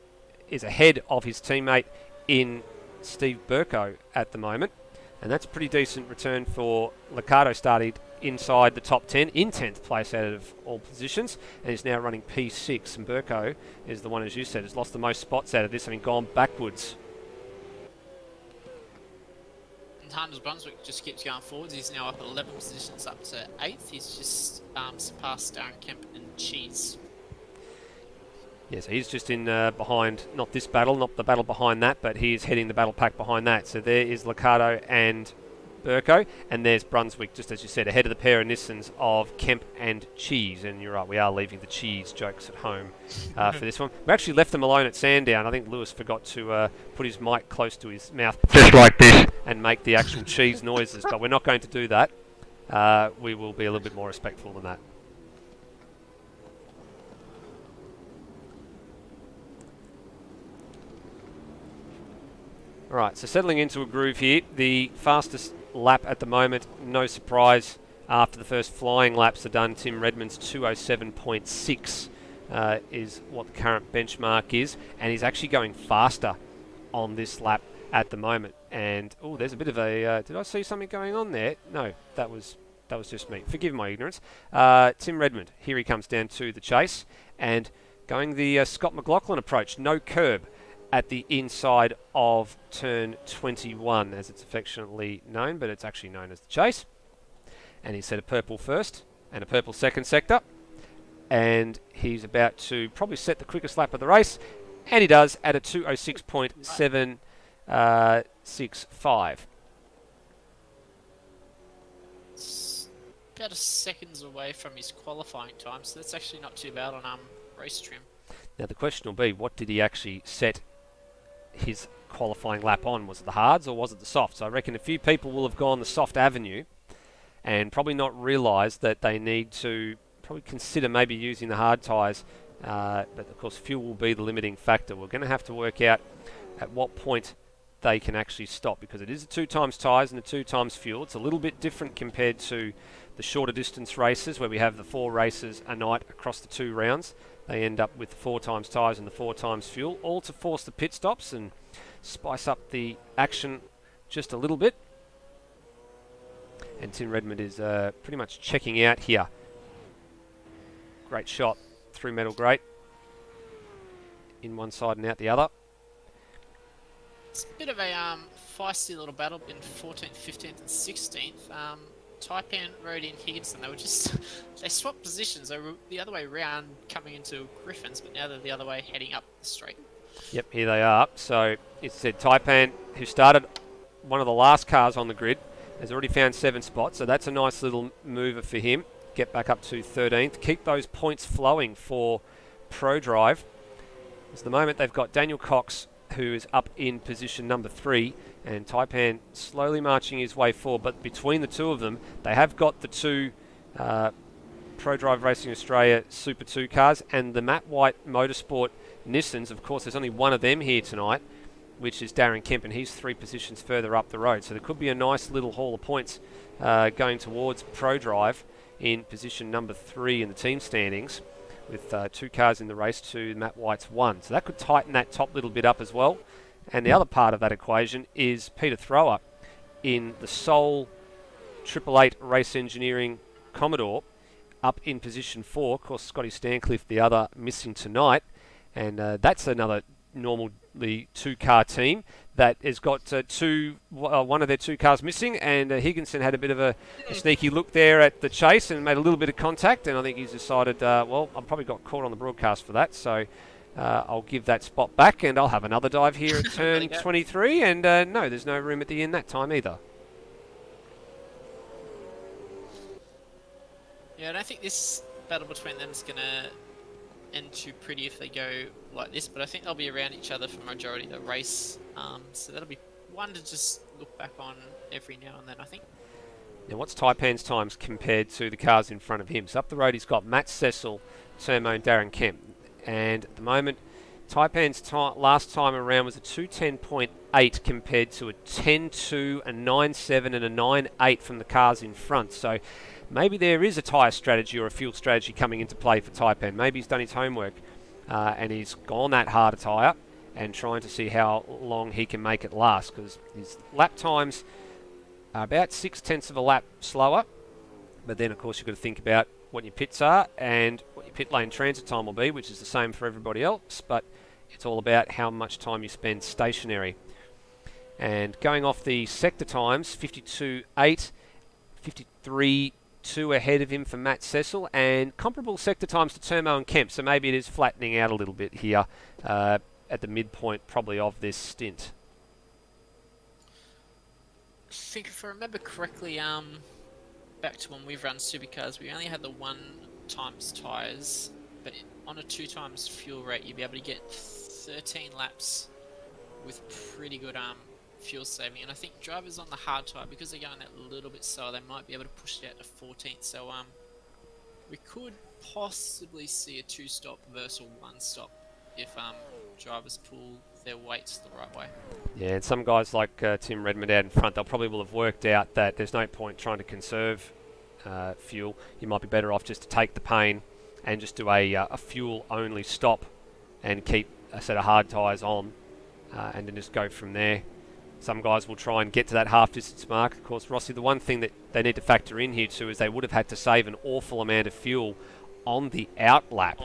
is ahead of his teammate in Steve Burko at the moment. And that's a pretty decent return for Liccardo. Started inside the top 10, in 10th place out of all positions, and is now running P6. And Burko is the one, as you said, has lost the most spots out of this, having gone backwards. And Hans Brunswick just keeps going forwards. He's now up 11 positions, up to 8th. He's just surpassed Darren Kemp and Cheese. Yeah, so he's just in behind, not this battle, not the battle behind that, but he is heading the battle pack behind that. So there is Liccardo and Burko, and there's Brunswick, just as you said, ahead of the pair of Nissans of Kemp and Cheese. And you're right, we are leaving the cheese jokes at home for this one. We actually left them alone at Sandown. I think Lewis forgot to put his mic close to his mouth, just like this, and make the actual cheese noises, but we're not going to do that. We will be a little bit more respectful than that. Alright, so settling into a groove here. The fastest lap at the moment, no surprise, after the first flying laps are done. Tim Redmond's 207.6 is what the current benchmark is, and he's actually going faster on this lap at the moment. And, oh, there's a bit of a... did I see something going on there? No, that was just me. Forgive my ignorance. Tim Redmond, here he comes down to the chase, and going the Scott McLaughlin approach, no curb at the inside of turn 21, as it's affectionately known, but it's actually known as the chase. and he set a purple first and a purple second sector, and he's about to probably set the quickest lap of the race, and he does at a 2:06.765. About a seconds away from his qualifying time, so that's actually not too bad on race trim. Now the question will be, what did he actually set his qualifying lap on? Was it the hards or was it the softs? I reckon a few people will have gone the soft avenue and probably not realised that they need to probably consider maybe using the hard tyres, but of course fuel will be the limiting factor. We're going to have to work out at what point they can actually stop, because it is a 2 times tyres and a 2 times fuel. It's a little bit different compared to the shorter distance races where we have the 4 races a night across the 2 rounds. They end up with the 4 times tyres and the 4 times fuel, all to force the pit stops and spice up the action just a little bit. And Tim Redmond is pretty much checking out here. Great shot through metal grate, in one side and out the other. It's a bit of a feisty little battle in 14th, 15th and 16th. Taipan rode in Higginson. They swapped positions. They were the other way around coming into Griffins, but now they're the other way heading up the straight. Yep, here they are. So it said Taipan, who started one of the last cars on the grid, has already found 7 spots. So that's a nice little mover for him. Get back up to 13th. Keep those points flowing for ProDrive. At the moment they've got Daniel Cox, who is up in position number 3, and Taipan slowly marching his way forward. But between the two of them, they have got the 2 ProDrive Racing Australia Super 2 cars and the Matt White Motorsport Nissans. Of course, there's only one of them here tonight, which is Darren Kemp, and he's 3 positions further up the road. So there could be a nice little haul of points going towards ProDrive in position number 3 in the team standings, with 2 cars in the race to Matt White's 1. So that could tighten that top little bit up as well. And the other part of that equation is Peter Thrower in the sole 888 Race Engineering Commodore, up in position 4. Of course, Scotty Stancliffe, the other, missing tonight. And that's another normally 2-car team that has got one of their 2 cars missing, and Higginson had a bit of a sneaky look there at the chase and made a little bit of contact, and I think he's decided, well, I probably got caught on the broadcast for that, so I'll give that spot back, and I'll have another dive here at turn 23, and no, there's no room at the end that time either. Yeah, I don't think this battle between them is going to end too pretty if they go like this, but I think they'll be around each other for majority of the race, so that'll be one to just look back on every now and then, I think. Now, what's Taipan's times compared to the cars in front of him? So up the road he's got Matt Cecil, Termo and Darren Kemp, and at the moment Taipan's last time around was a 2:10.8 compared to a 10.2, a 9.7 and a 9.8 from the cars in front. So maybe there is a tyre strategy or a fuel strategy coming into play for Taipan. Maybe he's done his homework and he's gone that harder tyre and trying to see how long he can make it last, because his lap times are about 0.6 of a lap slower. But then, of course, you've got to think about what your pits are and what your pit lane transit time will be, which is the same for everybody else, but it's all about how much time you spend stationary. And going off the sector times, 52.8, 53.2 ahead of him for Matt Cecil, and comparable sector times to Termo and Kemp, so maybe it is flattening out a little bit here at the midpoint probably of this stint. I think if I remember correctly, back to when we've run supercars, we only had the 1 times tyres, but on a 2 times fuel rate, you'd be able to get 13 laps with pretty good fuel saving. And I think drivers on the hard tyre, because they're going a little bit slower, they might be able to push it out to 14. So we could possibly see a 2-stop versus a 1-stop if drivers pull their weights the right way. Yeah, and some guys like Tim Redmond out in front, they'll probably will have worked out that there's no point trying to conserve fuel. You might be better off just to take the pain and just do a fuel-only stop and keep a set of hard tyres on and then just go from there. Some guys will try and get to that half-distance mark. Of course, Rossi, the one thing that they need to factor in here too is they would have had to save an awful amount of fuel on the out lap.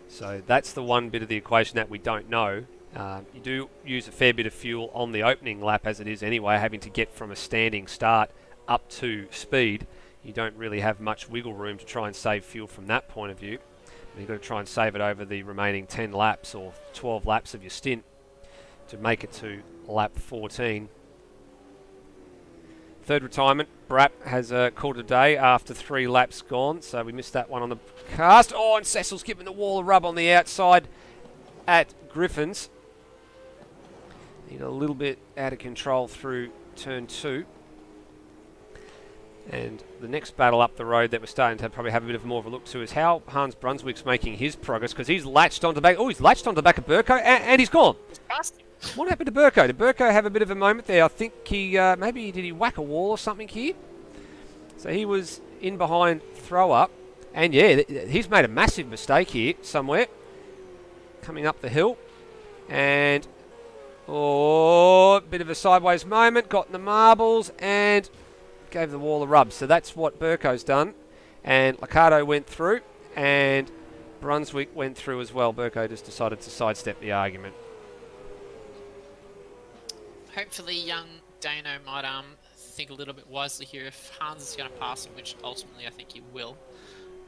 So that's the one bit of the equation that we don't know. You do use a fair bit of fuel on the opening lap as it is anyway, having to get from a standing start up to speed, you don't really have much wiggle room to try and save fuel from that point of view. You've got to try and save it over the remaining 10 laps or 12 laps of your stint to make it to lap 14. Third retirement, Brap has called a day after 3 laps gone, so we missed that one on the cast. Oh, and Cecil's giving the wall a rub on the outside at Griffins. He got a little bit out of control through turn 2. And the next battle up the road that we're starting to probably have a bit of more of a look to is how Hans Brunswick's making his progress, because he's latched onto the back. Oh, he's latched onto the back of Burko, and he's gone. What happened to Burko? Did Burko have a bit of a moment there? I think he maybe did he whack a wall or something here? So he was in behind throw up, and yeah, he's made a massive mistake here somewhere. Coming up the hill, and oh, bit of a sideways moment, got in the marbles, and gave the wall a rub. So that's what Burko's done. And Liccardo went through, and Brunswick went through as well. Burko just decided to sidestep the argument. Hopefully young Dano might think a little bit wisely here. If Hans is going to pass him, which ultimately I think he will,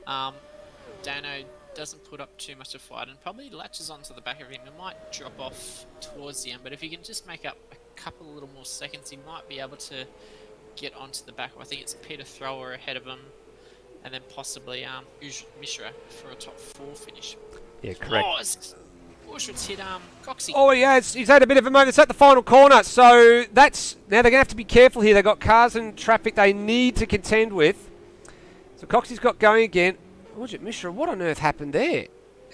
Dano doesn't put up too much of a fight and probably latches onto the back of him. It might drop off towards the end, but if he can just make up a couple of little more seconds, he might be able to get onto the back. I think it's Peter Thrower ahead of him, and then possibly Mishra for a top 4 finish. Yeah, correct. Oh, Bushwood's hit Coxie. Oh yeah, he's had a bit of a moment. It's at the final corner, so that's now they're going to have to be careful here. They've got cars and traffic they need to contend with. So Coxie's got going again. Ujit Mishra, what on earth happened there?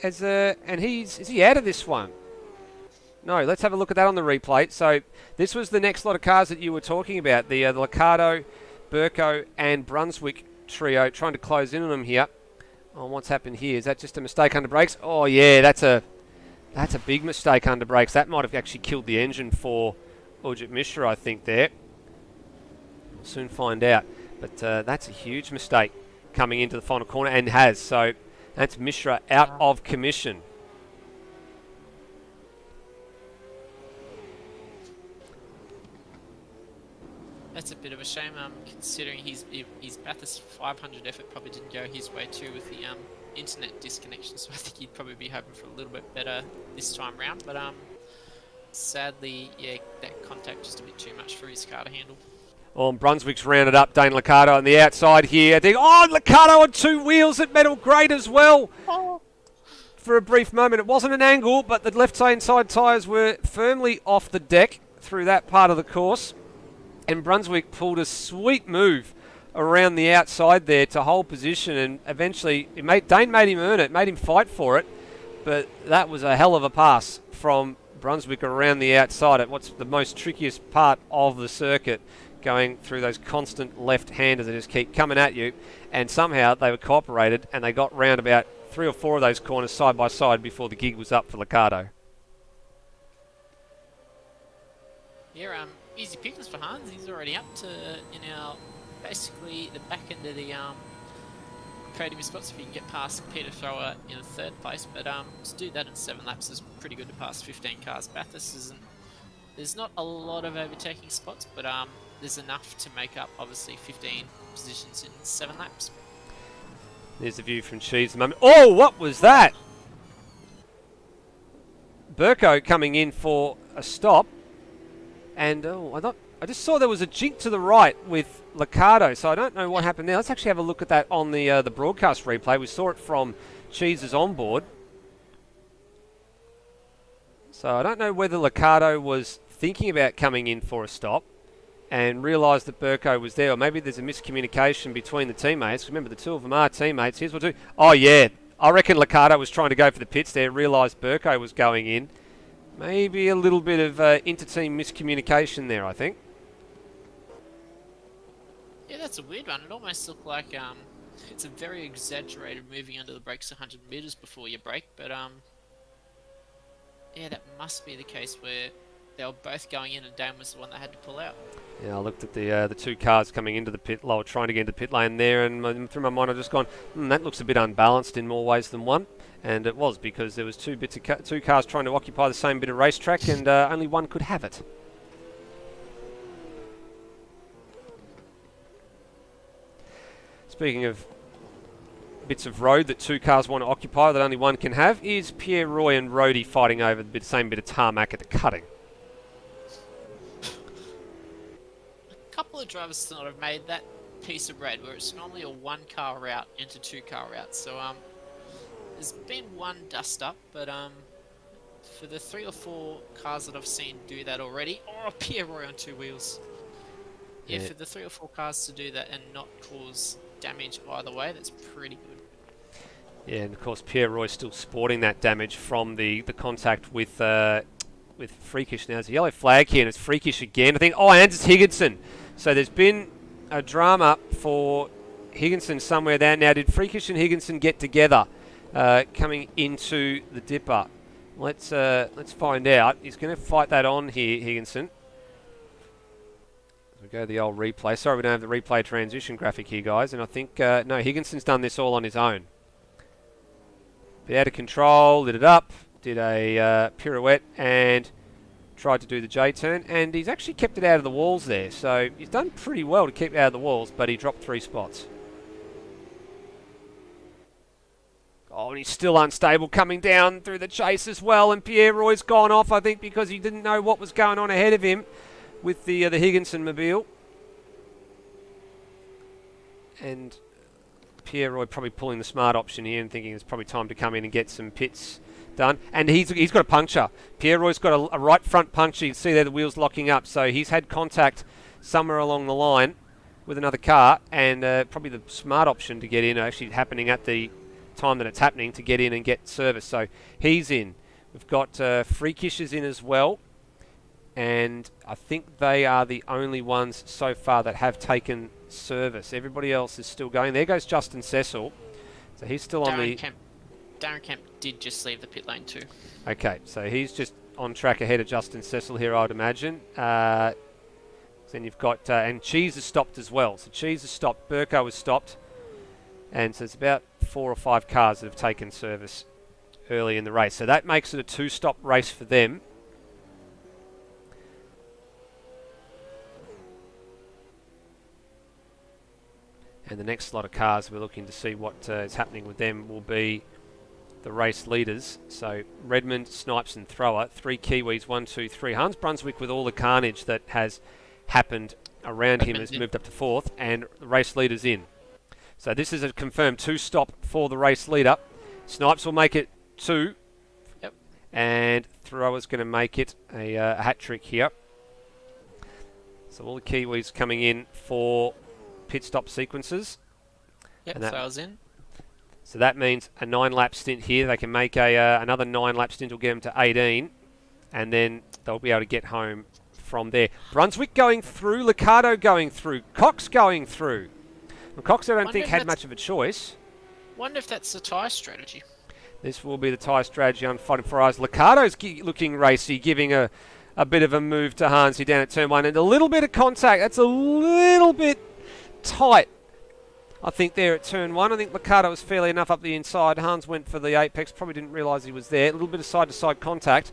And is he out of this one? No, let's have a look at that on the replay. So this was the next lot of cars that you were talking about. The Liccardo, Burko and Brunswick trio trying to close in on them here. Oh, what's happened here? Is that just a mistake under brakes? Oh yeah, that's a big mistake under brakes. That might have actually killed the engine for Ujit Mishra, I think, there. We'll soon find out. But that's a huge mistake coming into the final corner, and has. So that's Mishra out of commission. That's a bit of a shame, considering his Bathurst 500 effort probably didn't go his way too with the internet disconnection, so I think he'd probably be hoping for a little bit better this time round, but sadly, yeah, that contact just a bit too much for his car to handle. Oh, and Brunswick's rounded up Dane Liccardo on the outside here. Liccardo on 2 wheels at metal grade as well. For a brief moment, it wasn't an angle, but the left-hand side tyres were firmly off the deck through that part of the course. And Brunswick pulled a sweet move around the outside there to hold position, and eventually Dane made him earn it, made him fight for it, but that was a hell of a pass from Brunswick around the outside at what's the most trickiest part of the circuit, going through those constant left-handers that just keep coming at you, and somehow they were cooperated and they got round about 3 or 4 of those corners side by side before the gig was up for Liccardo. Yeah, easy pickings for Hans. He's already up to basically the back end of the podium spots if he can get past Peter Thrower in 3rd place. But to do that in 7 laps is pretty good to pass 15 cars. Bathurst there's not a lot of overtaking spots, but there's enough to make up obviously 15 positions in 7 laps. There's the view from Cheese. Oh, what was that? Burko coming in for a stop. And I just saw there was a jink to the right with Liccardo, so I don't know what happened there. Let's actually have a look at that on the broadcast replay. We saw it from Cheese's onboard. So I don't know whether Liccardo was thinking about coming in for a stop and realised that Burko was there, or maybe there's a miscommunication between the teammates. Remember, the 2 of them are teammates. Here's what we'll do. Oh, yeah. I reckon Liccardo was trying to go for the pits there, realised Burko was going in. Maybe a little bit of inter-team miscommunication there, I think. Yeah, that's a weird one. It almost looked like it's a very exaggerated moving under the brakes 100 metres before you brake, but yeah, that must be the case where they were both going in and Dan was the one that had to pull out. Yeah, I looked at the 2 cars coming into the pit lane, trying to get into the pit lane there, and through my mind I've just gone, that looks a bit unbalanced in more ways than one. And it was, because there was 2 cars trying to occupy the same bit of racetrack, and only one could have it. Speaking of bits of road that two cars want to occupy that only one can have, is Pierre Roy and Rhodey fighting over the same bit of tarmac at the cutting. A couple of drivers sort of made that piece of red where it's normally a one-car route into two-car route. So there's been one dust up, but for the 3 or 4 cars that I've seen do that already, Pierre Roy on 2 wheels. Yeah, for the 3 or 4 cars to do that and not cause damage either way, that's pretty good. Yeah, and of course Pierre Roy's still sporting that damage from the contact with Freakish. Now there's a yellow flag here, and it's Freakish again. I think, and it's Higginson. So there's been a drama for Higginson somewhere there. Now, did Freakish and Higginson get together coming into the dipper? Let's find out. He's going to fight that on here, Higginson. We go to the old replay. Sorry, we don't have the replay transition graphic here, guys. And I think, no, Higginson's done this all on his own. Bit out of control, lit it up, did a pirouette, and tried to do the J-turn. And he's actually kept it out of the walls there. So he's done pretty well to keep it out of the walls, but he dropped 3 spots. Oh, and he's still unstable coming down through the chase as well. And Pierre Roy's gone off, I think, because he didn't know what was going on ahead of him with the Higginson mobile. And Pierre Roy probably pulling the smart option here and thinking it's probably time to come in and get some pits done. And he's got a puncture. Pierre Roy's got a right front puncture. You can see there the wheel's locking up. So he's had contact somewhere along the line with another car, and probably the smart option to get in actually happening at the time that it's happening to get in and get service. So he's in. We've got Freakish is in as well. And I think they are the only ones so far that have taken service. Everybody else is still going. There goes Justin Cecil. So he's still on the... Darren Kemp did just leave the pit lane too. Okay, so he's just on track ahead of Justin Cecil here, I would imagine. Then you've got... and Cheese has stopped as well. So Cheese has stopped. Burko has stopped. And so it's about 4 or 5 cars that have taken service early in the race. So that makes it a 2-stop race for them. And the next lot of cars we're looking to see what is happening with them will be the race leaders. So Redmond, Snipes and Thrower, 3 Kiwis, 1, 2, 3. Hans Brunswick, with all the carnage that has happened around him, has moved up to 4th, and the race leaders in. So this is a confirmed 2-stop for the race leader. Snipes will make it 2. Yep. And Thrower's going to make it a hat-trick here. So all the Kiwis coming in for pit stop sequences. Yep, and Thrower's in. So that means a 9-lap stint here. They can make another 9-lap stint will get them to 18. And then they'll be able to get home from there. Brunswick going through. Liccardo going through. Cox going through. And Cox, I don't think, had much of a choice. Wonder if that's the tyre strategy. This will be the tyre strategy unfolding for us. Liccardo's looking racy, giving a bit of a move to Hansi down at turn 1. And a little bit of contact. That's a little bit tight, I think, there at turn 1. I think Liccardo was fairly enough up the inside. Hans went for the apex. Probably didn't realise he was there. A little bit of side-to-side contact.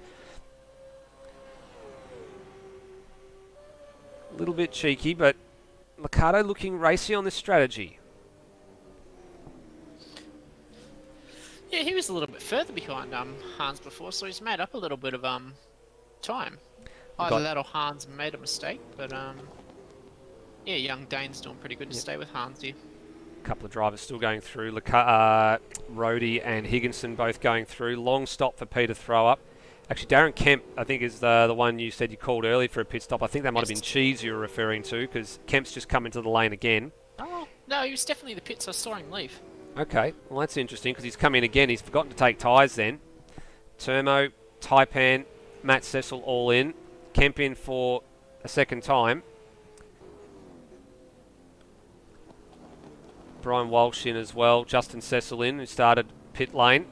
A little bit cheeky, but Liccardo looking racy on this strategy. Yeah, he was a little bit further behind Hans before, so he's made up a little bit of time. Either that or Hans made a mistake, but yeah, young Dane's doing pretty good to stay with Hans here. A couple of drivers still going through. Rhodey and Higginson both going through. Long stop for Peter Thrower. Actually, Darren Kemp, I think, is the one you said you called early for a pit stop. I think that might have been Cheese you were referring to, because Kemp's just come into the lane again. Oh, no, he was definitely the pits. I saw him leave. Okay, well, that's interesting, because he's come in again. He's forgotten to take tyres then. Termo, Taipan, Matt Cecil all in. Kemp in for a second time. Brian Walsh in as well. Justin Cecil in, who started pit lane.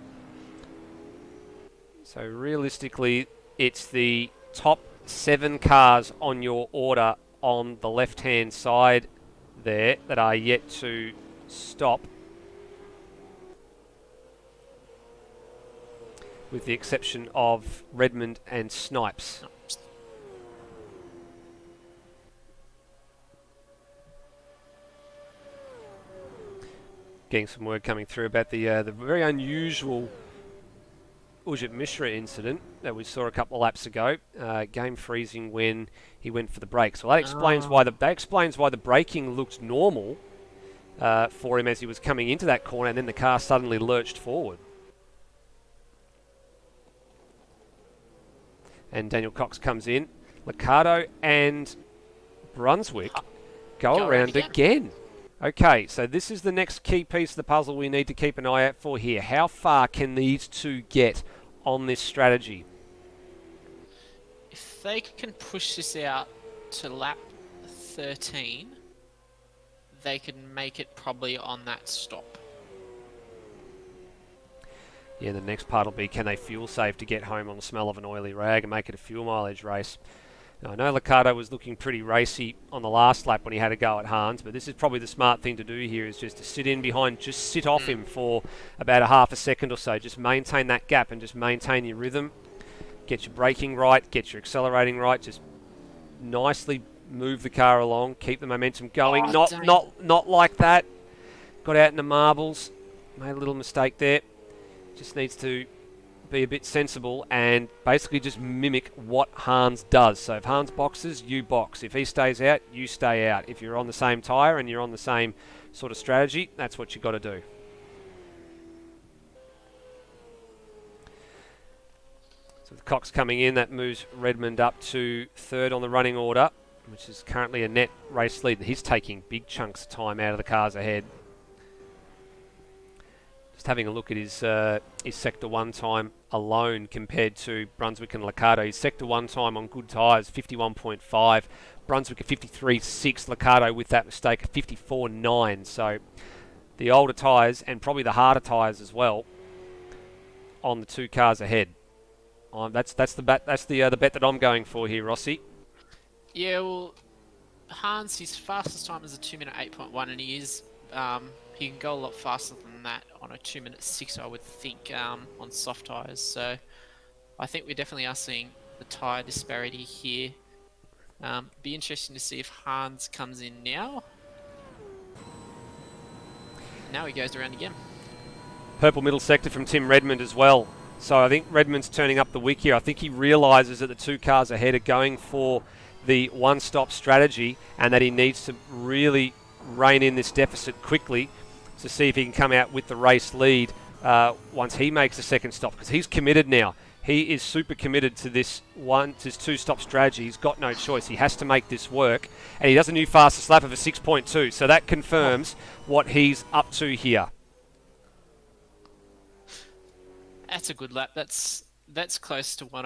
So realistically, it's the top 7 cars on your order on the left-hand side there that are yet to stop, with the exception of Redmond and Snipes. Getting some word coming through about the very unusual Ujit Mishra incident that we saw a couple of laps ago. Game freezing when he went for the brakes. Well, that explains why the braking looked normal for him as he was coming into that corner, and then the car suddenly lurched forward. And Daniel Cox comes in. Liccardo and Brunswick go around again. Okay, so this is the next key piece of the puzzle we need to keep an eye out for here. How far can these two get on this strategy? If they can push this out to lap 13, they can make it probably on that stop. Yeah, the next part will be, can they fuel save to get home on the smell of an oily rag and make it a fuel mileage race? Now, I know Liccardo was looking pretty racy on the last lap when he had a go at Hans, but this is probably the smart thing to do here, is just to sit in behind, just sit off him for about a half a second or so. Just maintain that gap and just maintain your rhythm. Get your braking right, get your accelerating right, just nicely move the car along, keep the momentum going. Not like that. Got out in the marbles, made a little mistake there. Just needs to be a bit sensible and basically just mimic what Hans does. So if Hans boxes, you box. If he stays out, you stay out. If you're on the same tyre and you're on the same sort of strategy, that's what you got to do. So with Cox coming in, that moves Redmond up to third on the running order, which is currently a net race lead. He's taking big chunks of time out of the cars ahead. Just having a look at his Sector 1 time alone compared to Brunswick and Liccardo. His Sector 1 time on good tyres, 51.5. Brunswick at 53.6. Liccardo with that mistake at 54.9. So the older tyres and probably the harder tyres as well on the two cars ahead. That's the bet that I'm going for here, Rossi. Yeah, well, Hans, his fastest time is a 2-minute 8.1, and he can go a lot faster than that on a 2-minute 6, I would think, on soft tyres. So I think we definitely are seeing the tyre disparity here. Be interesting to see if Hans comes in now. Now he goes around again. Purple middle sector from Tim Redmond as well. So I think Redmond's turning up the wick here. I think he realises that the two cars ahead are going for the one-stop strategy and that he needs to really rein in this deficit quickly to see if he can come out with the race lead once he makes the second stop, because he's committed now. He is super committed to this two-stop strategy. He's got no choice. He has to make this work, and he does a new fastest lap of a 6.2, so that confirms what he's up to here. That's a good lap. That's close to what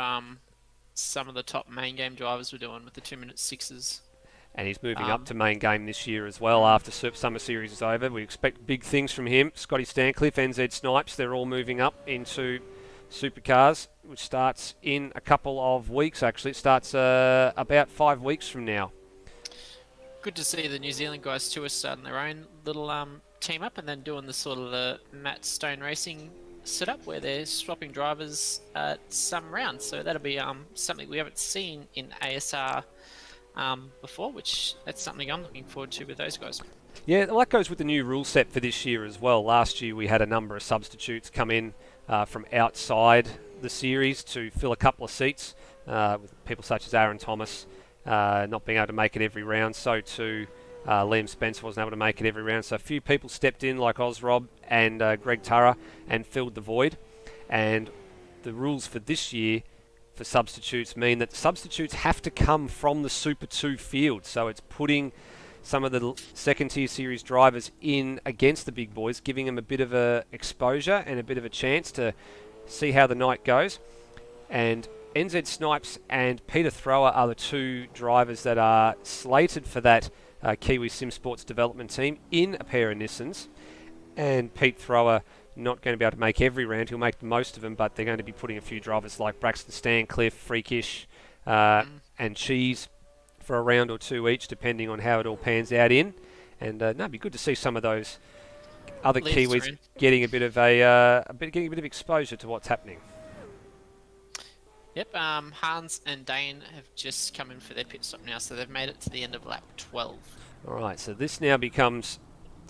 some of the top main game drivers were doing with the 2-minute 6s. And he's moving up to main game this year as well after Summer Series is over. We expect big things from him. Scotty Stancliffe, NZ Snipes, they're all moving up into Supercars, which starts in a couple of weeks, actually. It starts about 5 weeks from now. Good to see the New Zealand guys too are starting their own little team up and then doing the sort of the Matt Stone Racing setup where they're swapping drivers at some rounds. So that'll be something we haven't seen in ASR before, which that's something I'm looking forward to with those guys. Yeah, well, that goes with the new rule set for this year as well. Last year we had a number of substitutes come in from outside the series to fill a couple of seats, with people such as Aaron Thomas not being able to make it every round. So too Liam Spencer wasn't able to make it every round. So a few people stepped in like Ozrob and Greg Turra and filled the void. And the rules for this year for substitutes mean that the substitutes have to come from the Super 2 field. So it's putting some of the second-tier series drivers in against the big boys, giving them a bit of a exposure and a bit of a chance to see how the night goes. And NZ Snipes and Peter Thrower are the two drivers that are slated for that Kiwi Sim Sports development team in a pair of Nissans. And Pete Thrower not going to be able to make every round. He'll make the most of them, but they're going to be putting a few drivers like Braxton Stancliffe, Freakish, and Cheese for a round or two each, depending on how it all pans out in. And it'd be good to see some of those other Kiwis getting a bit of exposure to what's happening. Yep, Hans and Dane have just come in for their pit stop now, so they've made it to the end of lap 12. All right, so this now becomes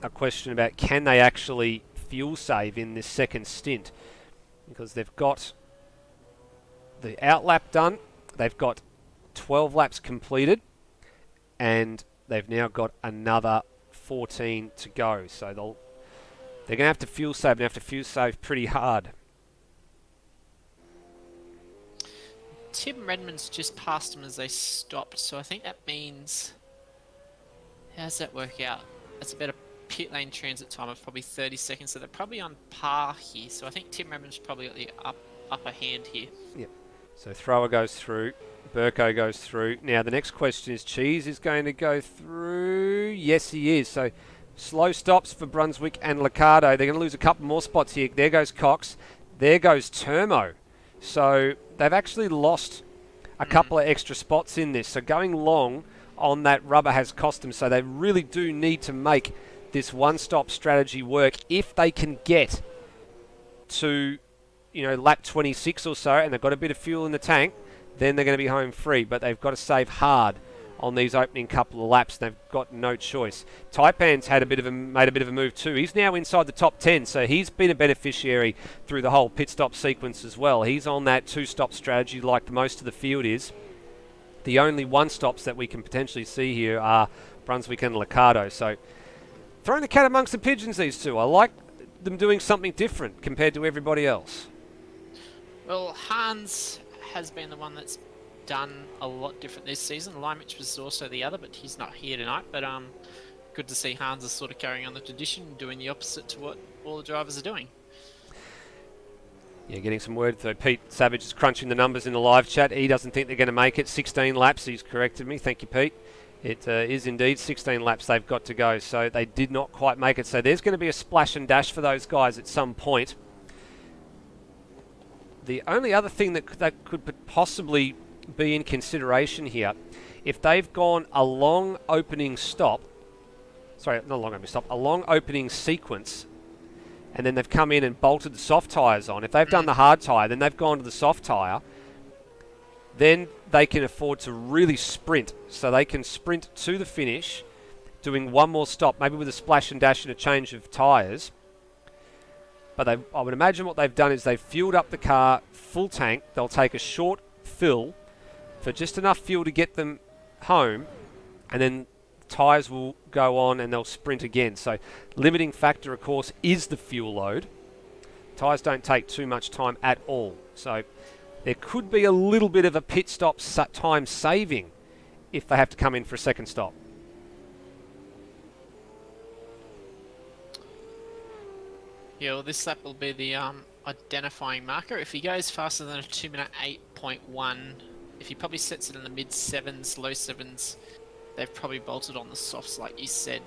a question about can they actually fuel save in this second stint, because they've got the outlap done, they've got 12 laps completed, and they've now got another 14 to go. So they're going to have to fuel save, and have to fuel save pretty hard. Tim Redmond's just passed them as they stopped, so I think that means... How does that work out? That's about a pit lane transit time of probably 30 seconds, so they're probably on par here. So I think Tim Redmond's probably got the upper hand here. Yep. So Thrower goes through, Burko goes through. Now the next question is, Cheese is going to go through. Yes, he is. So slow stops for Brunswick and Liccardo. They're going to lose a couple more spots here. There goes Cox. There goes Termo. So they've actually lost a couple of extra spots in this. So going long on that rubber has cost them. So they really do need to make this one-stop strategy work if they can get to, lap 26 or so, and they've got a bit of fuel in the tank. Then they're going to be home free. But they've got to save hard on these opening couple of laps. They've got no choice. Taipan's made a bit of a move too. He's now inside the top 10, so he's been a beneficiary through the whole pit stop sequence as well. He's on that two-stop strategy like most of the field is. The only one-stops that we can potentially see here are Brunswick and Liccardo. So throwing the cat amongst the pigeons, these two. I like them doing something different compared to everybody else. Well, Hans has been the one that's done a lot different this season. Limich was also the other, but he's not here tonight. But good to see Hans is sort of carrying on the tradition and doing the opposite to what all the drivers are doing. Yeah, getting some word. So Pete Savage is crunching the numbers in the live chat. He doesn't think they're going to make it. 16 laps. He's corrected me. Thank you, Pete. It is indeed 16 laps they've got to go. So they did not quite make it. So there's going to be a splash and dash for those guys at some point. The only other thing that could possibly be in consideration here, if they've gone a long opening stop, a long opening sequence, and then they've come in and bolted the soft tyres on. If they've done the hard tyre, then they've gone to the soft tyre, then they can afford to really sprint. So they can sprint to the finish, doing one more stop, maybe with a splash and dash and a change of tyres. But I would imagine what they've done is they've fueled up the car full tank. They'll take a short fill for just enough fuel to get them home, and then tyres will go on and they'll sprint again. So limiting factor, of course, is the fuel load. Tyres don't take too much time at all. So there could be a little bit of a pit stop time saving if they have to come in for a second stop. Yeah, well, this lap will be the identifying marker. If he goes faster than a 2-minute 8.1, if he probably sets it in the mid-7s, low 7s, they've probably bolted on the softs like you said.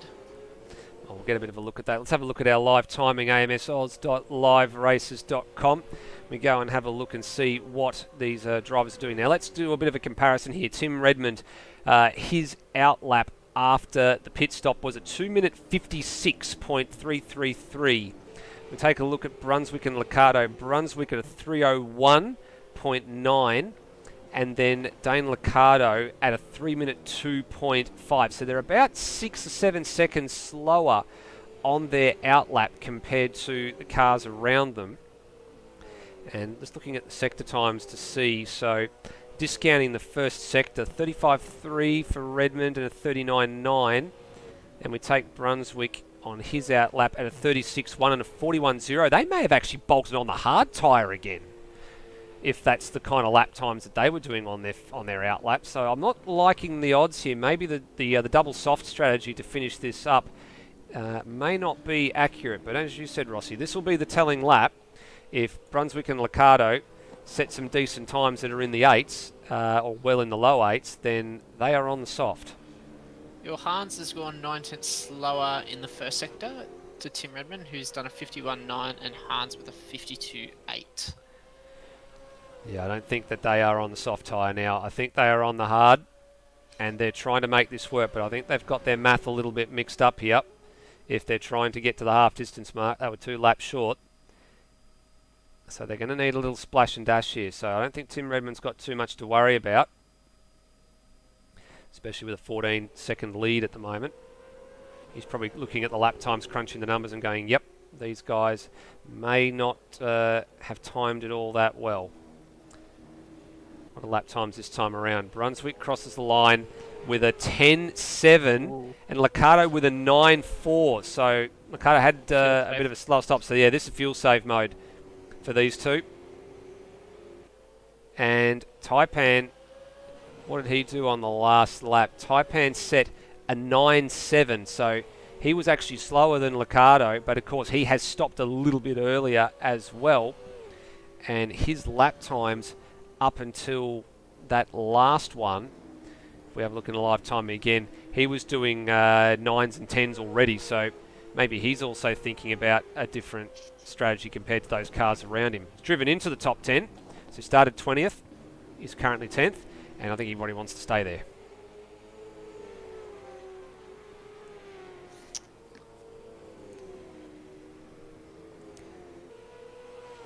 We'll get a bit of a look at that. Let's have a look at our live timing, amsoz.liveraces.com. We go and have a look and see what these drivers are doing. Now, let's do a bit of a comparison here. Tim Redmond, his outlap after the pit stop was at 2-minute 56.333. We take a look at Brunswick and Liccardo. Brunswick at a 3:01.9, and then Dane Liccardo at a 3-minute 2.5. So they're about 6 or 7 seconds slower on their outlap compared to the cars around them. And just looking at the sector times to see, so discounting the first sector, 35.3 for Redmond and a 39.9, and we take Brunswick on his outlap at a 36.1 and a 41.0. They may have actually bolted on the hard tyre again, if that's the kind of lap times that they were doing on their outlap. So I'm not liking the odds here. Maybe the double soft strategy to finish this up may not be accurate. But as you said, Rossi, this will be the telling lap. If Brunswick and Liccardo set some decent times that are in the 8s, or well in the low 8s, then they are on the soft. Your Hans has gone 9 tenths slower in the first sector to Tim Redmond, who's done a 51.9, and Hans with a 52.8. Yeah, I don't think that they are on the soft tyre now. I think they are on the hard, and they're trying to make this work, but I think they've got their math a little bit mixed up here. If they're trying to get to the half-distance mark, they were 2 laps short. So they're going to need a little splash and dash here. So I don't think Tim Redmond's got too much to worry about, especially with a 14-second lead at the moment. he's probably looking at the lap times, crunching the numbers and going, yep, these guys may not have timed it all that well. What are lap times this time around? Brunswick crosses the line with a 10.7 and Liccardo with a 9.4. So Liccardo had a bit of a slow stop. So yeah, this is fuel save mode for these two. And Taipan, what did he do on the last lap? Taipan set a 9.7. So he was actually slower than Liccardo, but of course he has stopped a little bit earlier as well. And his lap times up until that last one, if we have a look in the live time again, he was doing 9s and 10s already, so maybe he's also thinking about a different strategy compared to those cars around him. He's driven into the top 10, so he started 20th, he's currently 10th, and I think he really wants to stay there.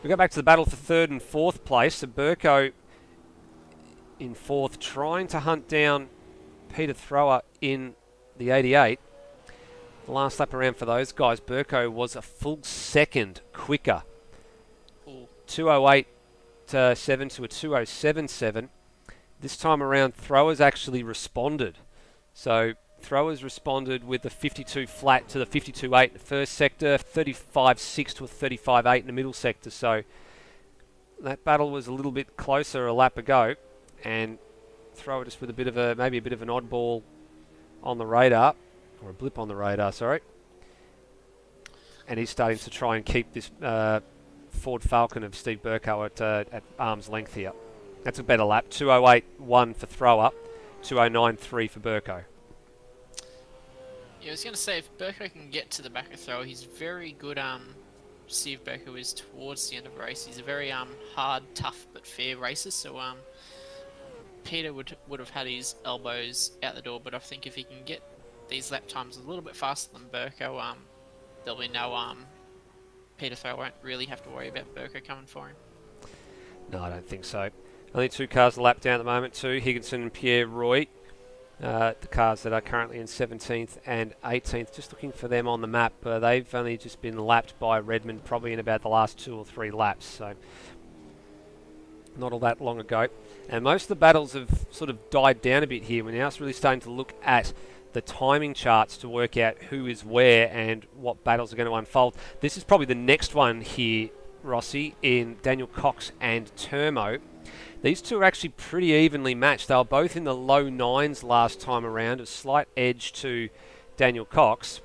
We go back to the battle for 3rd and 4th place. So Burko in 4th, trying to hunt down Peter Thrower in the 88. The last lap around for those guys, Burko was a full second quicker. 2:08.7 to a 2:07.7. This time around, Thrower's actually responded. So Throwers responded with the 52 flat to the 52.8 in the first sector, 35.6 to a 35.8 in the middle sector. So that battle was a little bit closer a lap ago, and Thrower just with maybe a bit of an oddball on the radar, or a blip on the radar, sorry. And he's starting to try and keep this Ford Falcon of Steve Burko at arm's length here. That's a better lap. 2:08.1 for Thrower, 2:09.3 for Burko. Yeah, I was going to say, if Burko can get to the back of Thrower, he's very good. Steve Burko is towards the end of the race. He's a very hard, tough, but fair racer. So Peter would have had his elbows out the door. But I think if he can get these lap times a little bit faster than Burko, there'll be no Peter Thrower won't really have to worry about Burko coming for him. No, I don't think so. Only two cars a lap down at the moment too, Higginson and Pierre Roy. The cars that are currently in 17th and 18th, just looking for them on the map. They've only just been lapped by Redmond probably in about the last 2 or 3 laps, so not all that long ago. And most of the battles have sort of died down a bit here. We're now really starting to look at the timing charts to work out who is where and what battles are going to unfold. This is probably the next one here, Rossi, in Daniel Cox and Termo. These two are actually pretty evenly matched. They were both in the low 9s last time around, a slight edge to Daniel Cox.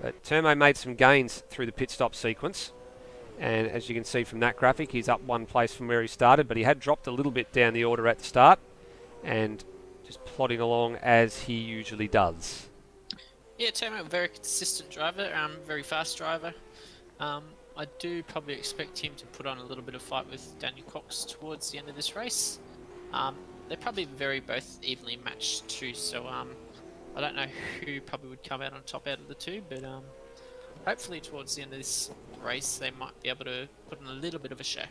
But Termo made some gains through the pit stop sequence. And as you can see from that graphic, he's up 1 place from where he started, but he had dropped a little bit down the order at the start and just plodding along as he usually does. Yeah, Termo, very consistent driver, very fast driver. I do probably expect him to put on a little bit of fight with Daniel Cox towards the end of this race. They're probably both evenly matched too, so I don't know who probably would come out on top out of the two, but hopefully towards the end of this race they might be able to put in a little bit of a show.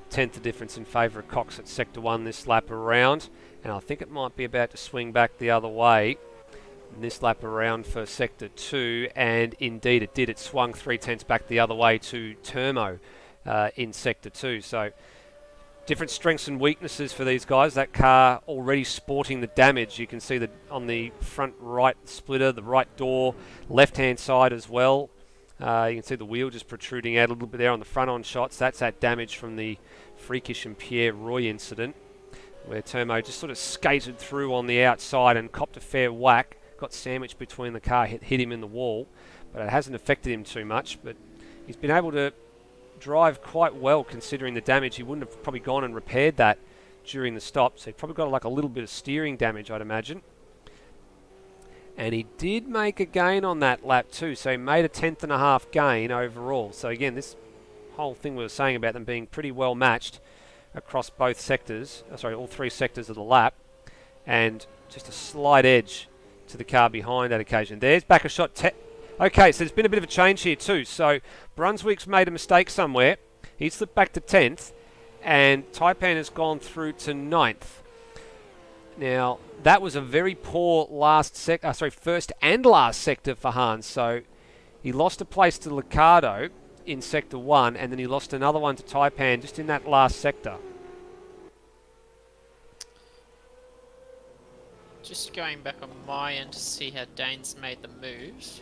10th difference in favour of Cox at Sector 1 this lap around, and I think it might be about to swing back the other way this lap around for Sector 2, and indeed it did. It swung 3/10 back the other way to Termo in Sector 2. So different strengths and weaknesses for these guys. That car already sporting the damage. You can see that on the front right splitter, the right door, left-hand side as well. You can see the wheel just protruding out a little bit there on the front-on shots. That's that damage from the Freakish and Pierre Roy incident, where Termo just sort of skated through on the outside and copped a fair whack. Got sandwiched between the car, hit him in the wall, but it hasn't affected him too much. But he's been able to drive quite well considering the damage. He wouldn't have probably gone and repaired that during the stop, so he probably got like a little bit of steering damage, I'd imagine. And he did make a gain on that lap too, so he made a 10.5 gain overall. So again, this whole thing we were saying about them being pretty well matched across both sectors, all 3 sectors of the lap, and just a slight edge to the car behind that occasion. There's back a shot. Okay, so there's been a bit of a change here too. So Brunswick's made a mistake somewhere. He slipped back to 10th, and Taipan has gone through to 9th. Now, that was a very poor first and last sector for Hans. So he lost a place to Liccardo in Sector 1, and then he lost another one to Taipan just in that last sector. Just going back on my end to see how Dane's made the moves.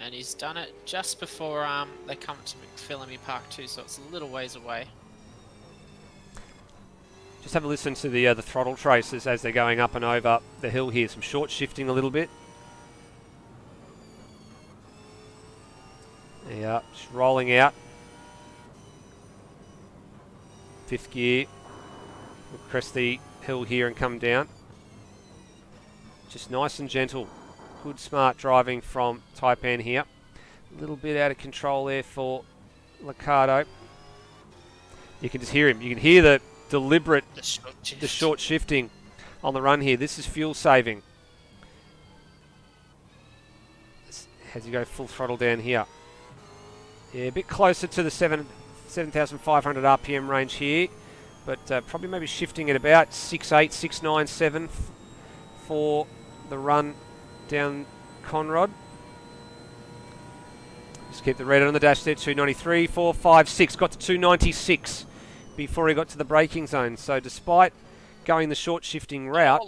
And he's done it just before they come to McPhillamy Park 2, so it's a little ways away. Just have a listen to the throttle traces as they're going up and over the hill here. Some short shifting a little bit. Yeah, just rolling out. Fifth gear. We'll crest the hill here and come down. Just nice and gentle. Good smart driving from Taipan here. A little bit out of control there for Liccardo. You can just hear him. You can hear the deliberate, the short shifting on the run here. This is fuel saving. As you go full throttle down here. Yeah, a bit closer to the 7,500 RPM range here, but probably maybe shifting at about 6.8, 6.97 for the run down Conrod. Just keep the red on the dash there, 293, 4, 5, 6. Got to 296 before he got to the braking zone. So despite going the short shifting route,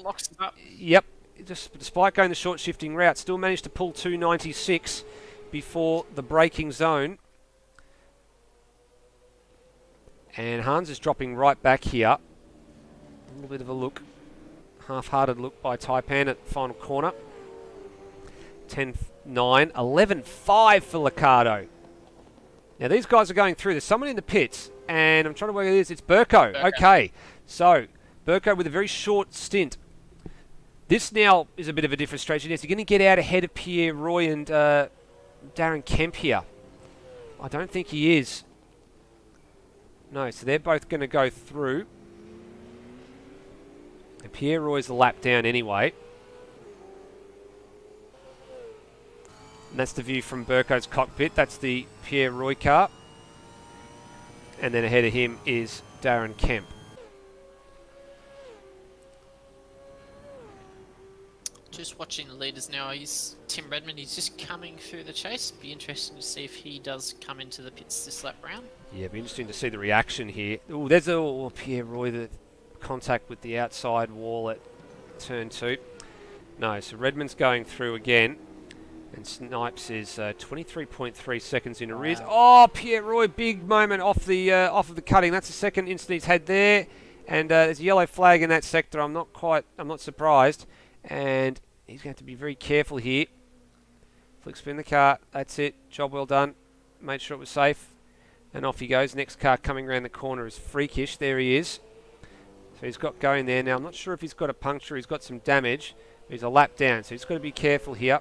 yep, despite going the short shifting route, still managed to pull 296 before the braking zone. And Hans is dropping right back here. A little bit of a look, half-hearted look by Taipan at the final corner. 10.9, 11.5 for Liccardo. Now these guys are going through. There's someone in the pits, and I'm trying to work out who it is. It's Burko. Okay, so Burko with a very short stint. This now is a bit of a different strategy. Is he going to get out ahead of Pierre Roy and Darren Kemp here? I don't think he is. No, so they're both going to go through. And Pierre Roy's a lap down anyway. And that's the view from Burko's cockpit. That's the Pierre Roy car. And then ahead of him is Darren Kemp. Just watching the leaders now. He's Tim Redmond. He's just coming through the chase. Be interesting to see if he does come into the pits this lap round. Yeah, it'd be interesting to see the reaction here. Oh, there's Pierre Roy, the contact with the outside wall at turn 2. No, so Redmond's going through again. And Snipes is 23.3 seconds in arrears. Oh, Pierre Roy, big moment off of the cutting. That's the second incident he's had there. And there's a yellow flag in that sector. I'm not surprised. And he's going to have to be very careful here. Flick spin the car. That's it. Job well done. Made sure it was safe. And off he goes. Next car coming around the corner is Freakish. There he is. So he's got going there. Now, I'm not sure if he's got a puncture. He's got some damage. He's a lap down. So he's got to be careful here.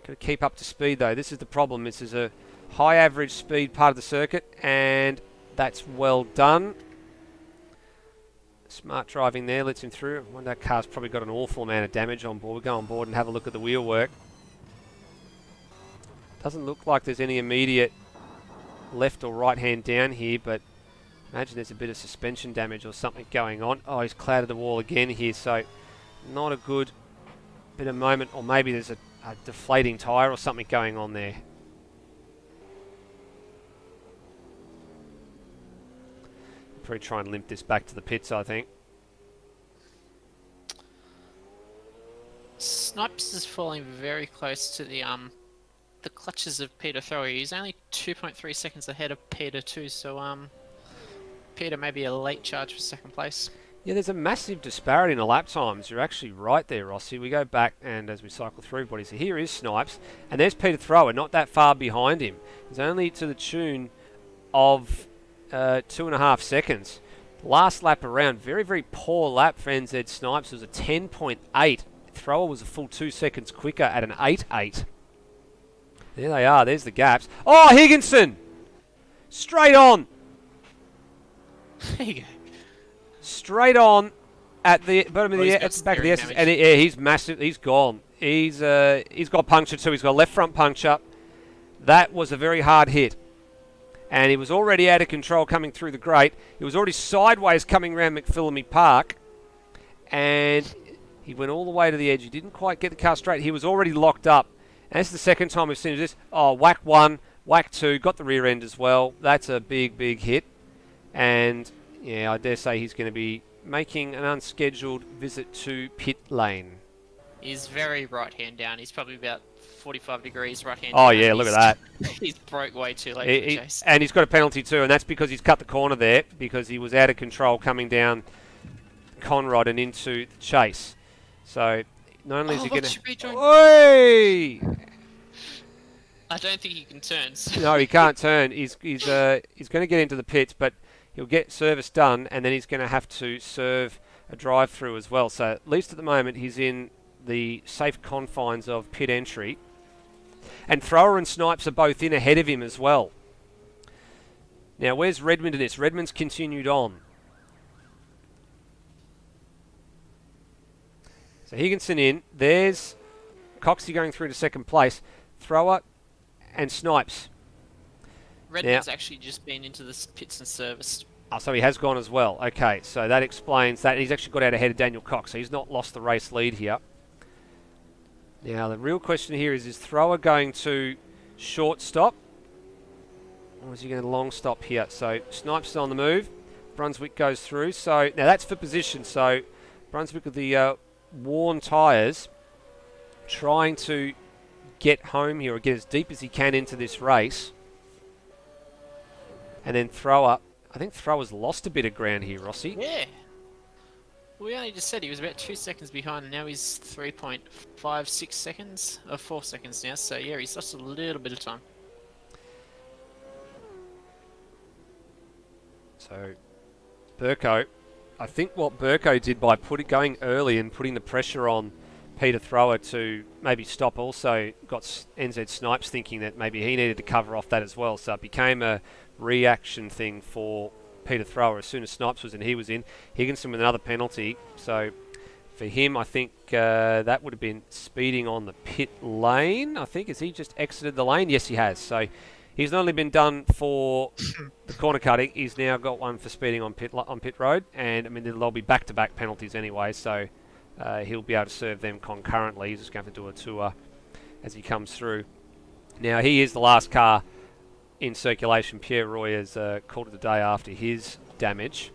Got to keep up to speed, though. This is the problem. This is a high average speed part of the circuit. And that's well done. Smart driving there, lets him through. I wonder that car's probably got an awful amount of damage on board. We'll go on board and have a look at the wheel work. Doesn't look like there's any immediate left or right hand down here, but imagine there's a bit of suspension damage or something going on. Oh, he's clouded the wall again here, so not a good bit of moment, or maybe there's a deflating tyre or something going on there. Probably try and limp this back to the pits, I think. Snipes is falling very close to the clutches of Peter Thrower. He's only 2.3 seconds ahead of Peter too, so Peter may be a late charge for second place. Yeah, there's a massive disparity in the lap times. You're actually right there, Rossi. We go back, and as we cycle through everybody, so here is Snipes, and there's Peter Thrower, not that far behind him. He's only to the tune of 2.5 seconds. Last lap around, very, very poor lap for NZ Snipes. It was a 10.8. Thrower was a full 2 seconds quicker at an 8.8. There they are. There's the gaps. Oh, Higginson! Straight on. There you go. Straight on at the bottom of at the back of the S. And yeah, he's massive. He's gone. He's got puncture too. He's got left front puncture. That was a very hard hit. and he was already out of control coming through the grate. He was already sideways coming around McPhillamy Park, and he went all the way to the edge. He didn't quite get the car straight. He was already locked up. And this is the second time we've seen this. Oh, whack one, whack two, got the rear end as well. That's a big, big hit. And, yeah, I dare say he's going to be making an unscheduled visit to pit lane. He's very right hand down. He's probably about 45 degrees right hand Oh, down. yeah, look at that. He's broke way too late for the chase. And he's got a penalty too, and that's because he's cut the corner there, because he was out of control coming down Conrod and into the chase. So, not only is he going to... Oi! I don't think he can turn. No, he can't turn. He's going to get into the pits, but he'll get service done, and then he's going to have to serve a drive-through as well. So, at least at the moment, he's in the safe confines of pit entry. And Thrower and Snipes are both in ahead of him as well. Now, where's Redmond in this? Redmond's continued on. So Higginson in. There's Coxey going through to second place. Thrower and Snipes. Redmond's actually just been into the pits and serviced. Oh, so he has gone as well. Okay, so that explains that. He's actually got out ahead of Daniel Cox, so he's not lost the race lead here. Now, the real question here is Thrower going to short stop? Or is he going to long stop here? So, Snipes is on the move. Brunswick goes through. So, now that's for position. So, Brunswick with the worn tyres trying to get home here or get as deep as he can into this race. And then Thrower. I think Thrower's lost a bit of ground here, Rossi. Yeah. We only just said he was about 2 seconds behind, and now he's 3.56 seconds, or 4 seconds now. So yeah, he's lost a little bit of time. So, Burko, I think what Burko did by going early and putting the pressure on Peter Thrower to maybe stop also got NZ Snipes thinking that maybe he needed to cover off that as well. So it became a reaction thing for Peter Thrower. As soon as Snipes was in, he was in. Higginson with another penalty. So for him, I think that would have been speeding on the pit lane. I think, has he just exited the lane? Yes, he has. So he's not only been done for the corner cutting, he's now got one for speeding on pit road. And I mean, there'll be back-to-back penalties anyway, so he'll be able to serve them concurrently. He's just going to have to do a tour as he comes through. Now, he is the last car in circulation. Pierre Roy has called it a day after his damage.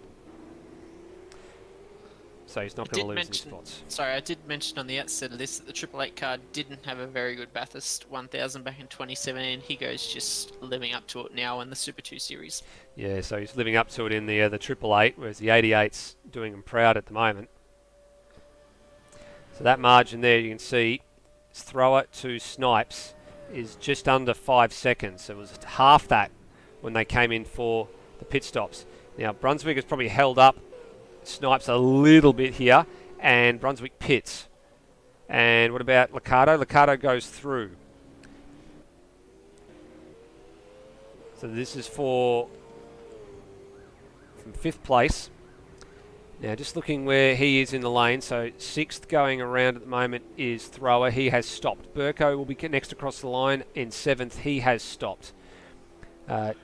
So he's not going to lose any spots. Sorry, I did mention on the outset of this that the 888 car didn't have a very good Bathurst 1000 back in 2017. Higo's just living up to it now in the Super 2 Series. Yeah, so he's living up to it in the 888, whereas the 88's doing him proud at the moment. So that margin there, you can see, Thrower to Snipes is just under 5 seconds. It was half that when they came in for the pit stops. Now, Brunswick has probably held up Snipes a little bit here, and Brunswick pits. And what about Liccardo? Liccardo goes through. So this is from 5th place. Now, just looking where he is in the lane, so 6th going around at the moment is Thrower. He has stopped. Burko will be next across the line in 7th. He has stopped.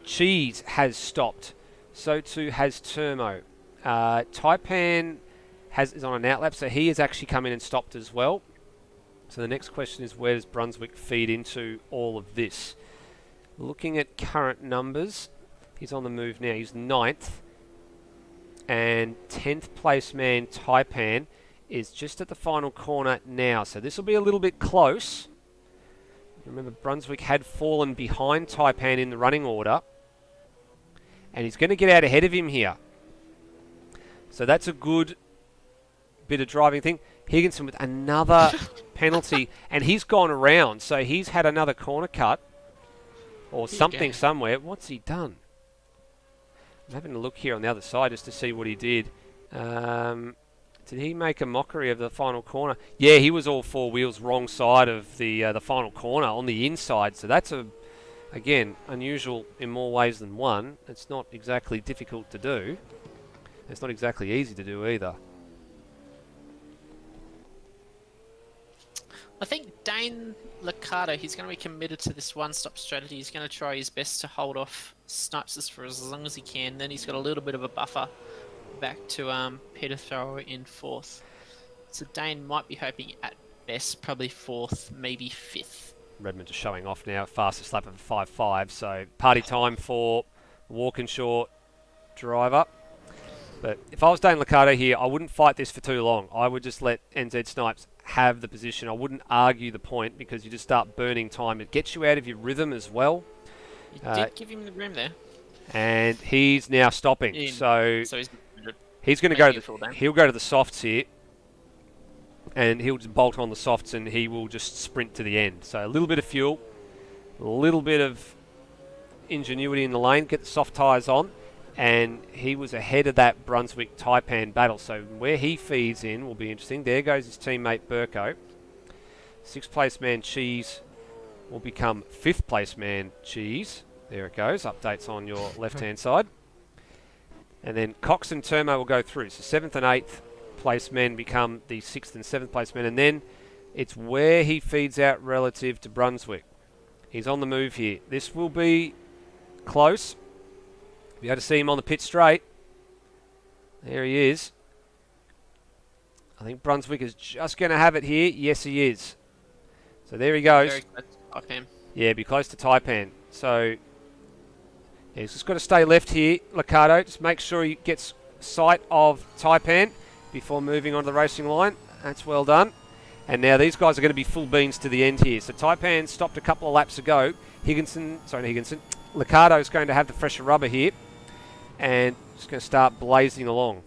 Cheese has stopped. So too has Termo. Taipan is on an outlap, so he has actually come in and stopped as well. So the next question is, where does Brunswick feed into all of this? Looking at current numbers, he's on the move now. He's 9th. And 10th place man Taipan is just at the final corner now. So this will be a little bit close. Remember, Brunswick had fallen behind Taipan in the running order. And he's going to get out ahead of him here. So that's a good bit of driving thing. Higginson with another penalty. And he's gone around. So he's had another corner cut. Or something somewhere. What's he done? I'm having a look here on the other side just to see what he did. Did he make a mockery of the final corner? Yeah, he was all 4 wheels wrong side of the final corner on the inside. So that's, again, unusual in more ways than one. It's not exactly difficult to do. It's not exactly easy to do either. I think Dane Licata, he's going to be committed to this one-stop strategy. He's going to try his best to hold off Snipes for as long as he can. Then he's got a little bit of a buffer back to Peter Thrower in 4th. So Dane might be hoping at best, probably 4th, maybe 5th. Redmond just showing off now, fastest lap of 5.5. So party time for Walkinshaw driver. But if I was Dane Licata here, I wouldn't fight this for too long. I would just let NZ Snipes have the position. I wouldn't argue the point because you just start burning time. It gets you out of your rhythm as well. You did give him the room there. And he's now stopping. So he's going to go he'll go to the softs here. And he'll just bolt on the softs and he will just sprint to the end. So a little bit of fuel, a little bit of ingenuity in the lane, get the soft tyres on. And he was ahead of that Brunswick Taipan battle. So where he feeds in will be interesting. There goes his teammate Burko. 6th place man Cheese will become 5th place man Cheese. There it goes. Updates on your left-hand side. And then Cox and Termo will go through. So 7th and 8th place men become the 6th and 7th place men. And then it's where he feeds out relative to Brunswick. He's on the move here. This will be close. You had to see him on the pit straight. There he is. I think Brunswick is just going to have it here. Yes, he is. So there he goes. Very close to Taipan. Yeah, be close to Taipan. So yeah, he's just got to stay left here, Licata. Just make sure he gets sight of Taipan before moving on to the racing line. That's well done. And now these guys are going to be full beans to the end here. So Taipan stopped a couple of laps ago. Licata is going to have the fresher rubber here. And just going to start blazing along.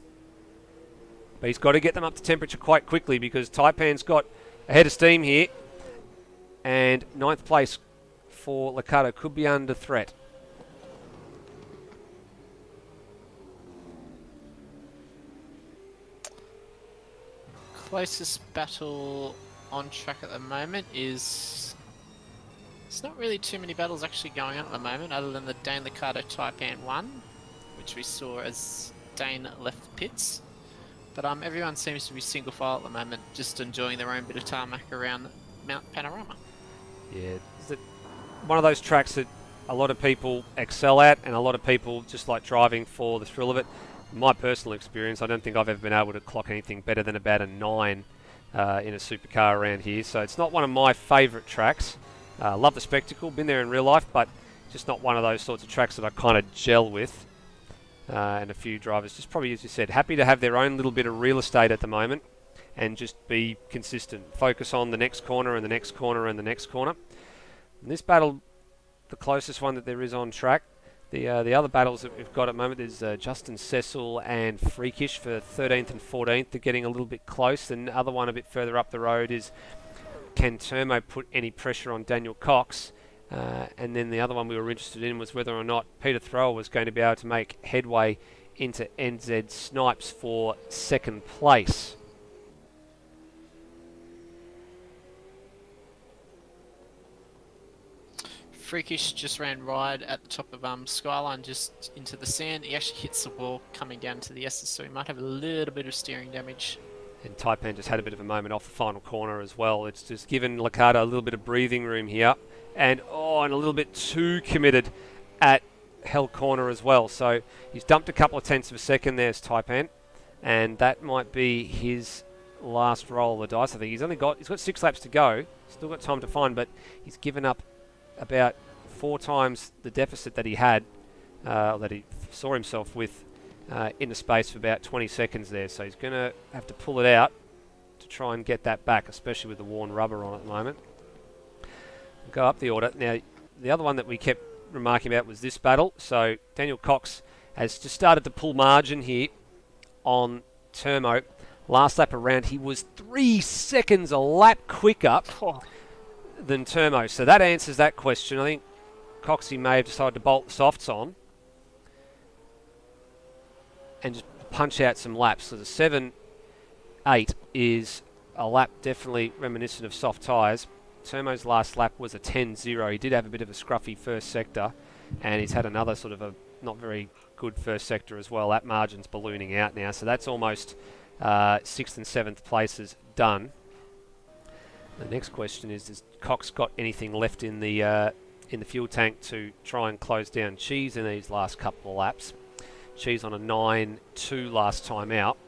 But he's got to get them up to temperature quite quickly because Taipan's got a head of steam here. And 9th place for Licata could be under threat. Closest battle on track at the moment is... There's not really too many battles actually going on at the moment other than the Dane Licata Taipan 1, which we saw as Dane left the pits. But everyone seems to be single file at the moment, just enjoying their own bit of tarmac around Mount Panorama. Yeah, it's one of those tracks that a lot of people excel at and a lot of people just like driving for the thrill of it. My personal experience, I don't think I've ever been able to clock anything better than about a 9 in a supercar around here. So it's not one of my favourite tracks. Love the spectacle, been there in real life, but just not one of those sorts of tracks that I kind of gel with. And a few drivers just probably, as you said, happy to have their own little bit of real estate at the moment and just be consistent. Focus on the next corner and the next corner and the next corner. And this battle, the closest one that there is on track. The other battles that we've got at the moment is Justin Cecil and Freakish for 13th and 14th. They're getting a little bit close. And the other one a bit further up the road is can Termo put any pressure on Daniel Cox? And then the other one we were interested in was whether or not Peter Thrower was going to be able to make headway into NZ Snipes for 2nd place. Freakish just ran wide at the top of Skyline, just into the sand. He actually hits the wall coming down to the Estes, so he might have a little bit of steering damage. And Taipan just had a bit of a moment off the final corner as well. It's just given Licata a little bit of breathing room here. And a little bit too committed at Hell Corner as well. So he's dumped a couple of tenths of a second. There's Taipan. And that might be his last roll of the dice. I think he's got 6 laps to go. Still got time to find, but he's given up about 4 times the deficit that he had, that he saw himself with in the space for about 20 seconds there. So he's going to have to pull it out to try and get that back, especially with the worn rubber on at the moment. Go up the order. Now, the other one that we kept remarking about was this battle. So Daniel Cox has just started to pull margin here on Termo. Last lap around, he was 3 seconds a lap quicker than Termo. So that answers that question. I think Coxie may have decided to bolt the softs on and just punch out some laps. So the 7.8 is a lap definitely reminiscent of soft tyres. Termo's last lap was a 10.0. He did have a bit of a scruffy first sector, and he's had another sort of a not very good first sector as well. That margin's ballooning out now, so that's almost 6th and 7th places done. The next question is, has Cox got anything left in the fuel tank to try and close down Cheese in these last couple of laps? Cheese on a 9.2 last time out.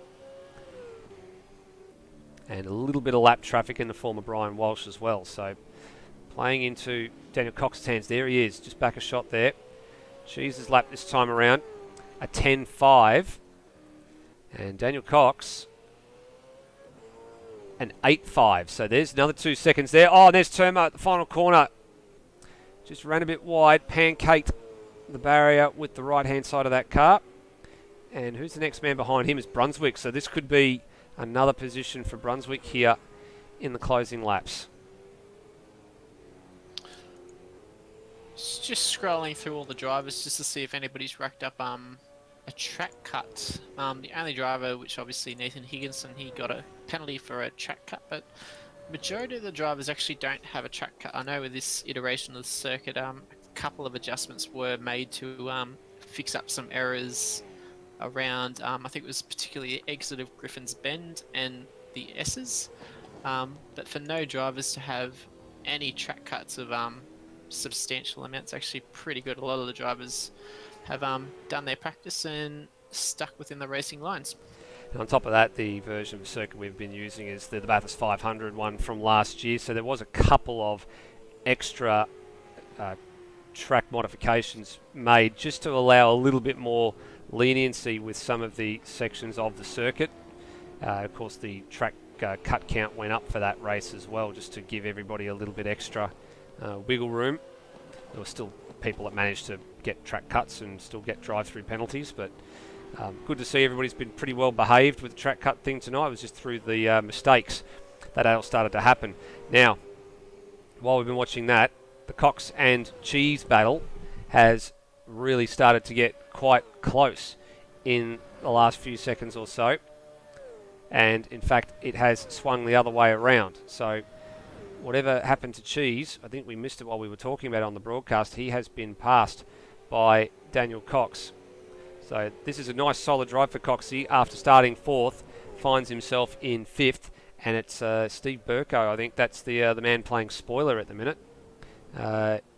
And a little bit of lap traffic in the form of Brian Walsh as well. So playing into Daniel Cox's hands. There he is, just back a shot there. Cheese's lap this time around, a 10.5. And Daniel Cox, an 8.5. So there's another 2 seconds there. Oh, and there's Termo at the final corner. Just ran a bit wide, pancaked the barrier with the right-hand side of that car. And who's the next man behind him is Brunswick. So this could be another position for Brunswick here in the closing laps. Just scrolling through all the drivers just to see if anybody's racked up a track cut. The only driver, which obviously Nathan Higginson, he got a penalty for a track cut, but majority of the drivers actually don't have a track cut. I know with this iteration of the circuit, a couple of adjustments were made to fix up some errors around, I think it was particularly the exit of Griffin's Bend and the S's, but for no drivers to have any track cuts of substantial amounts, actually pretty good. A lot of the drivers have done their practice and stuck within the racing lines. And on top of that, the version of the circuit we've been using is the Bathurst 500 one from last year, so there was a couple of extra track modifications made just to allow a little bit more leniency with some of the sections of the circuit. Of course, the track cut count went up for that race as well, just to give everybody a little bit extra wiggle room. There were still people that managed to get track cuts and still get drive-through penalties, but good to see everybody's been pretty well behaved with the track cut thing tonight. It was just through the mistakes that all started to happen. Now, while we've been watching that, the Cox and Cheese battle has really started to get quite close in the last few seconds or so, and in fact it has swung the other way around. So whatever happened to Cheese, I think we missed it while we were talking about it on the broadcast, he has been passed by Daniel Cox. So this is a nice solid drive for Coxie. After starting 4th, finds himself in 5th, and it's Steve Burko, I think that's the man playing spoiler at the minute.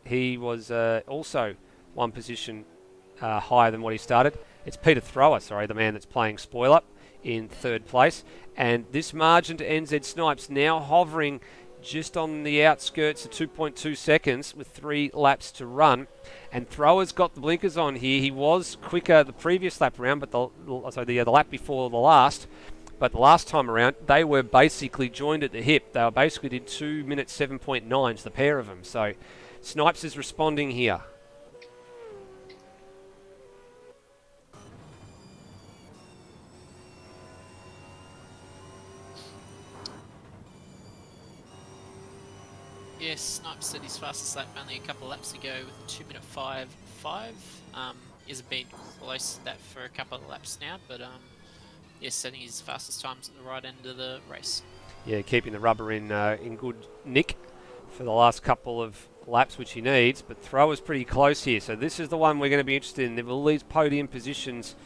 He was also one position higher than what he started. It's Peter Thrower, the man that's playing spoiler, in 3rd place. And this margin to NZ Snipes now hovering just on the outskirts of 2.2 seconds with 3 laps to run. And Thrower's got the blinkers on here. He was quicker the previous lap around, but the lap before the last. But the last time around, they were basically joined at the hip. They were basically did 2 minutes 7.9s, the pair of them. So Snipes is responding here. Yes, Snipes said his fastest lap only a couple of laps ago with a 2 minute 5.5. He's been close to that for a couple of laps now, but yes, setting his fastest times at the right end of the race. Yeah, keeping the rubber in good nick for the last couple of laps, which he needs, but Thrower's pretty close here. So this is the one we're going to be interested in. Will these podium positions,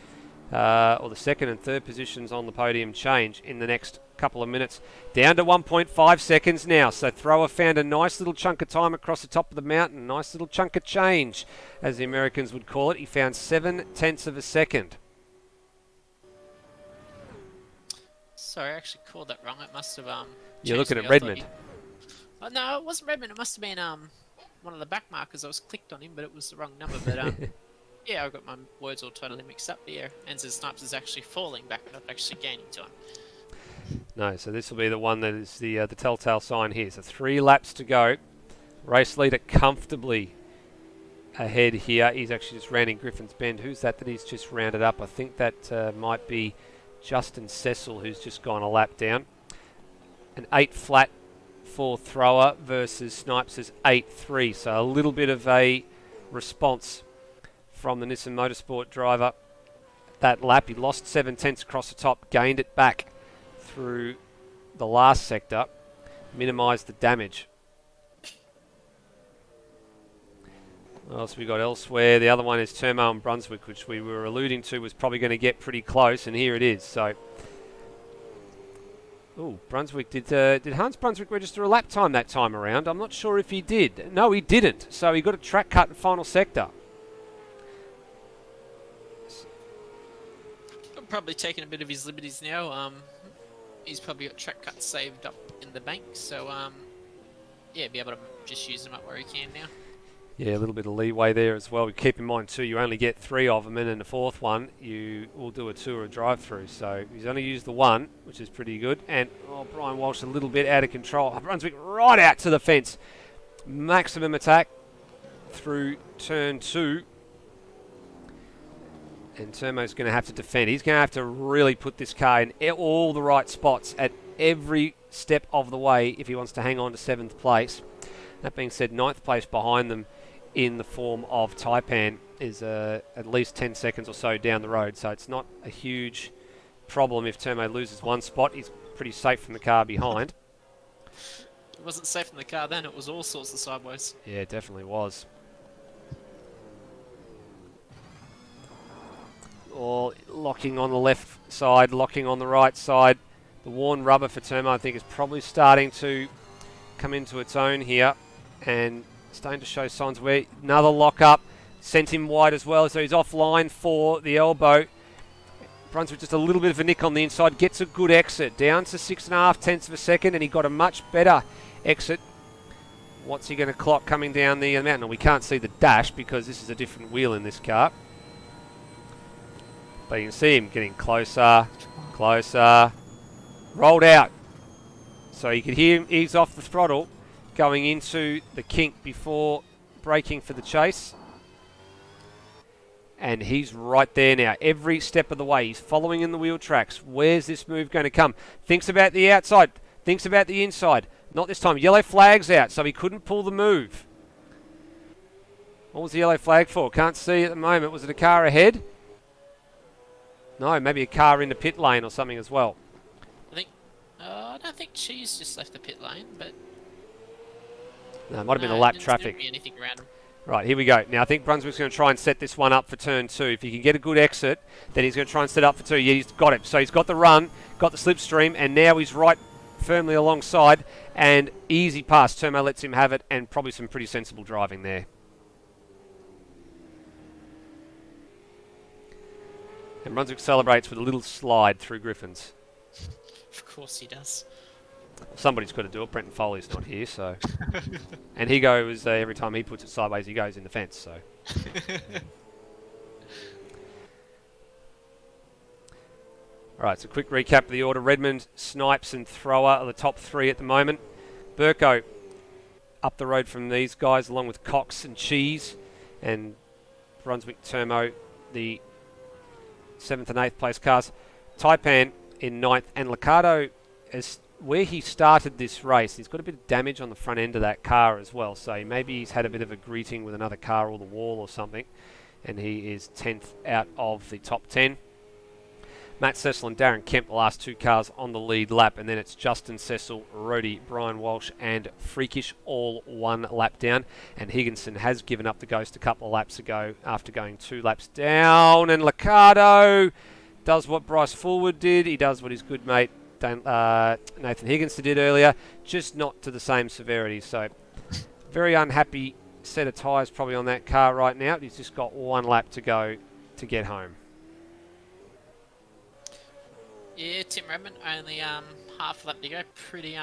or the 2nd and 3rd positions on the podium, change in the next couple of minutes? Down to 1.5 seconds now. So Thrower found a nice little chunk of time across the top of the mountain. Nice little chunk of change, as the Americans would call it. He found 0.7 of a second. Sorry, I actually called that wrong. It must have You're looking at Redmond. Oh, no, it wasn't Redmond. It must have been one of the back markers. I was clicked on him, but it was the wrong number. But yeah, I got my words all totally mixed up here. NZ Snipes is actually falling back, not actually gaining time. No, so this will be the one that is the telltale sign here. So 3 laps to go. Race leader comfortably ahead here. He's actually just rounding Griffin's Bend. Who's that he's just rounded up? I think that might be Justin Cecil, who's just gone a lap down. An 8 flat for Thrower versus Snipes' 8.3. So a little bit of a response from the Nissan Motorsport driver. That lap, he lost 0.7 across the top, gained it back through the last sector, minimised the damage. What else we got elsewhere? The other one is Termo and Brunswick, which we were alluding to was probably going to get pretty close, and here it is. So Oh, Brunswick. Did Hans Brunswick register a lap time that time around? I'm not sure if he did. No, he didn't. So he got a track cut in final sector. I'm probably taking a bit of his liberties now. He's probably got track cuts saved up in the bank, so yeah, be able to just use them up where he can now. Yeah, a little bit of leeway there as well. Keep in mind too, you only get 3 of them, and in the 4th one, you will do a 2 or a drive-through. So he's only used the 1, which is pretty good. And Brian Walsh a little bit out of control. Brunswick right out to the fence. Maximum attack through turn 2. And Termo's going to have to defend. He's going to have to really put this car in all the right spots at every step of the way if he wants to hang on to 7th place. That being said, 9th place behind them in the form of Taipan is at least 10 seconds or so down the road. So it's not a huge problem if Termo loses 1 spot. He's pretty safe from the car behind. It wasn't safe from the car then, it was all sorts of sideways. Yeah, it definitely was. Or locking on the left side, locking on the right side. The worn rubber for Termo, I think, is probably starting to come into its own here and starting to show signs where another lock up sent him wide as well, so he's offline for the elbow. Brunswick just a little bit of a nick on the inside, gets a good exit down to 6.5 tenths of a second, and he got a much better exit. What's he going to clock coming down the mountain? Well, we can't see the dash because this is a different wheel in this car. But you can see him getting closer, closer, rolled out. So you could hear him ease off the throttle going into the kink before braking for the chase. And he's right there now, every step of the way. He's following in the wheel tracks. Where's this move going to come? Thinks about the outside, thinks about the inside. Not this time. Yellow flag's out, so he couldn't pull the move. What was the yellow flag for? Can't see at the moment. Was it a car ahead? No, maybe a car in the pit lane or something as well. I don't think Cheese just left the pit lane, but... No, it might have been the lap didn't traffic. be anything around him. Right, here we go. Now, I think Brunswick's going to try and set this one up for turn 2. If he can get a good exit, then he's going to try and set up for 2. Yeah, he's got it. So he's got the run, got the slipstream, and now he's right firmly alongside, and easy pass. Termo lets him have it, and probably some pretty sensible driving there. And Brunswick celebrates with a little slide through Griffins. Of course he does. Somebody's got to do it. Brenton Foley's not here, so... And he goes, every time he puts it sideways, he goes in the fence, so... Alright, so quick recap of the order. Redmond, Snipes and Thrower are the top 3 at the moment. Burko up the road from these guys, along with Cox and Cheese. And Brunswick Termo, the 7th and 8th place cars. Taipan in 9th, and Liccardo, as where he started this race, he's got a bit of damage on the front end of that car as well, so maybe he's had a bit of a greeting with another car or the wall or something, and he is 10th out of the top 10. Matt Cecil and Darren Kemp, the last 2 cars on the lead lap, and then it's Justin Cecil, Rhodey, Brian Walsh and Freakish all 1 lap down, and Higginson has given up the ghost a couple of laps ago after going 2 laps down, and Liccardo does what Bryce Fullwood did. He does what his good mate Nathan Higginson did earlier, just not to the same severity. So very unhappy set of tyres probably on that car right now. He's just got 1 lap to go to get home. Yeah, Tim Redmond, only half lap to go. Pretty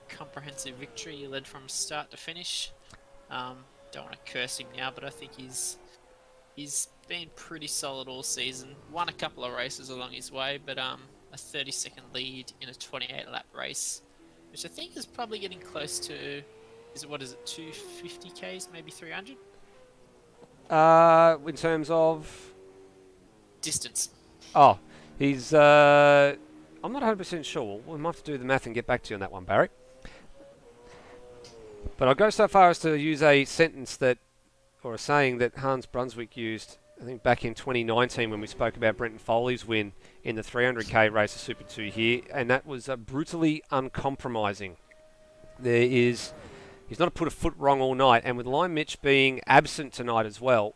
comprehensive victory. He led from start to finish. Don't want to curse him now, but I think he's been pretty solid all season. Won a couple of races along his way, but a 30-second lead in a 28-lap race, which I think is probably getting close to, what is it, 250 Ks, maybe 300? In terms of? Distance. Oh, he's, I'm not 100% sure. We might have to do the math and get back to you on that one, Barry. But I'll go so far as to use a sentence that, or a saying that Hans Brunswick used, I think back in 2019 when we spoke about Brenton Foley's win in the 300k race of Super 2 here, and that was brutally uncompromising. He's not put a foot wrong all night, and with Lime Mitch being absent tonight as well,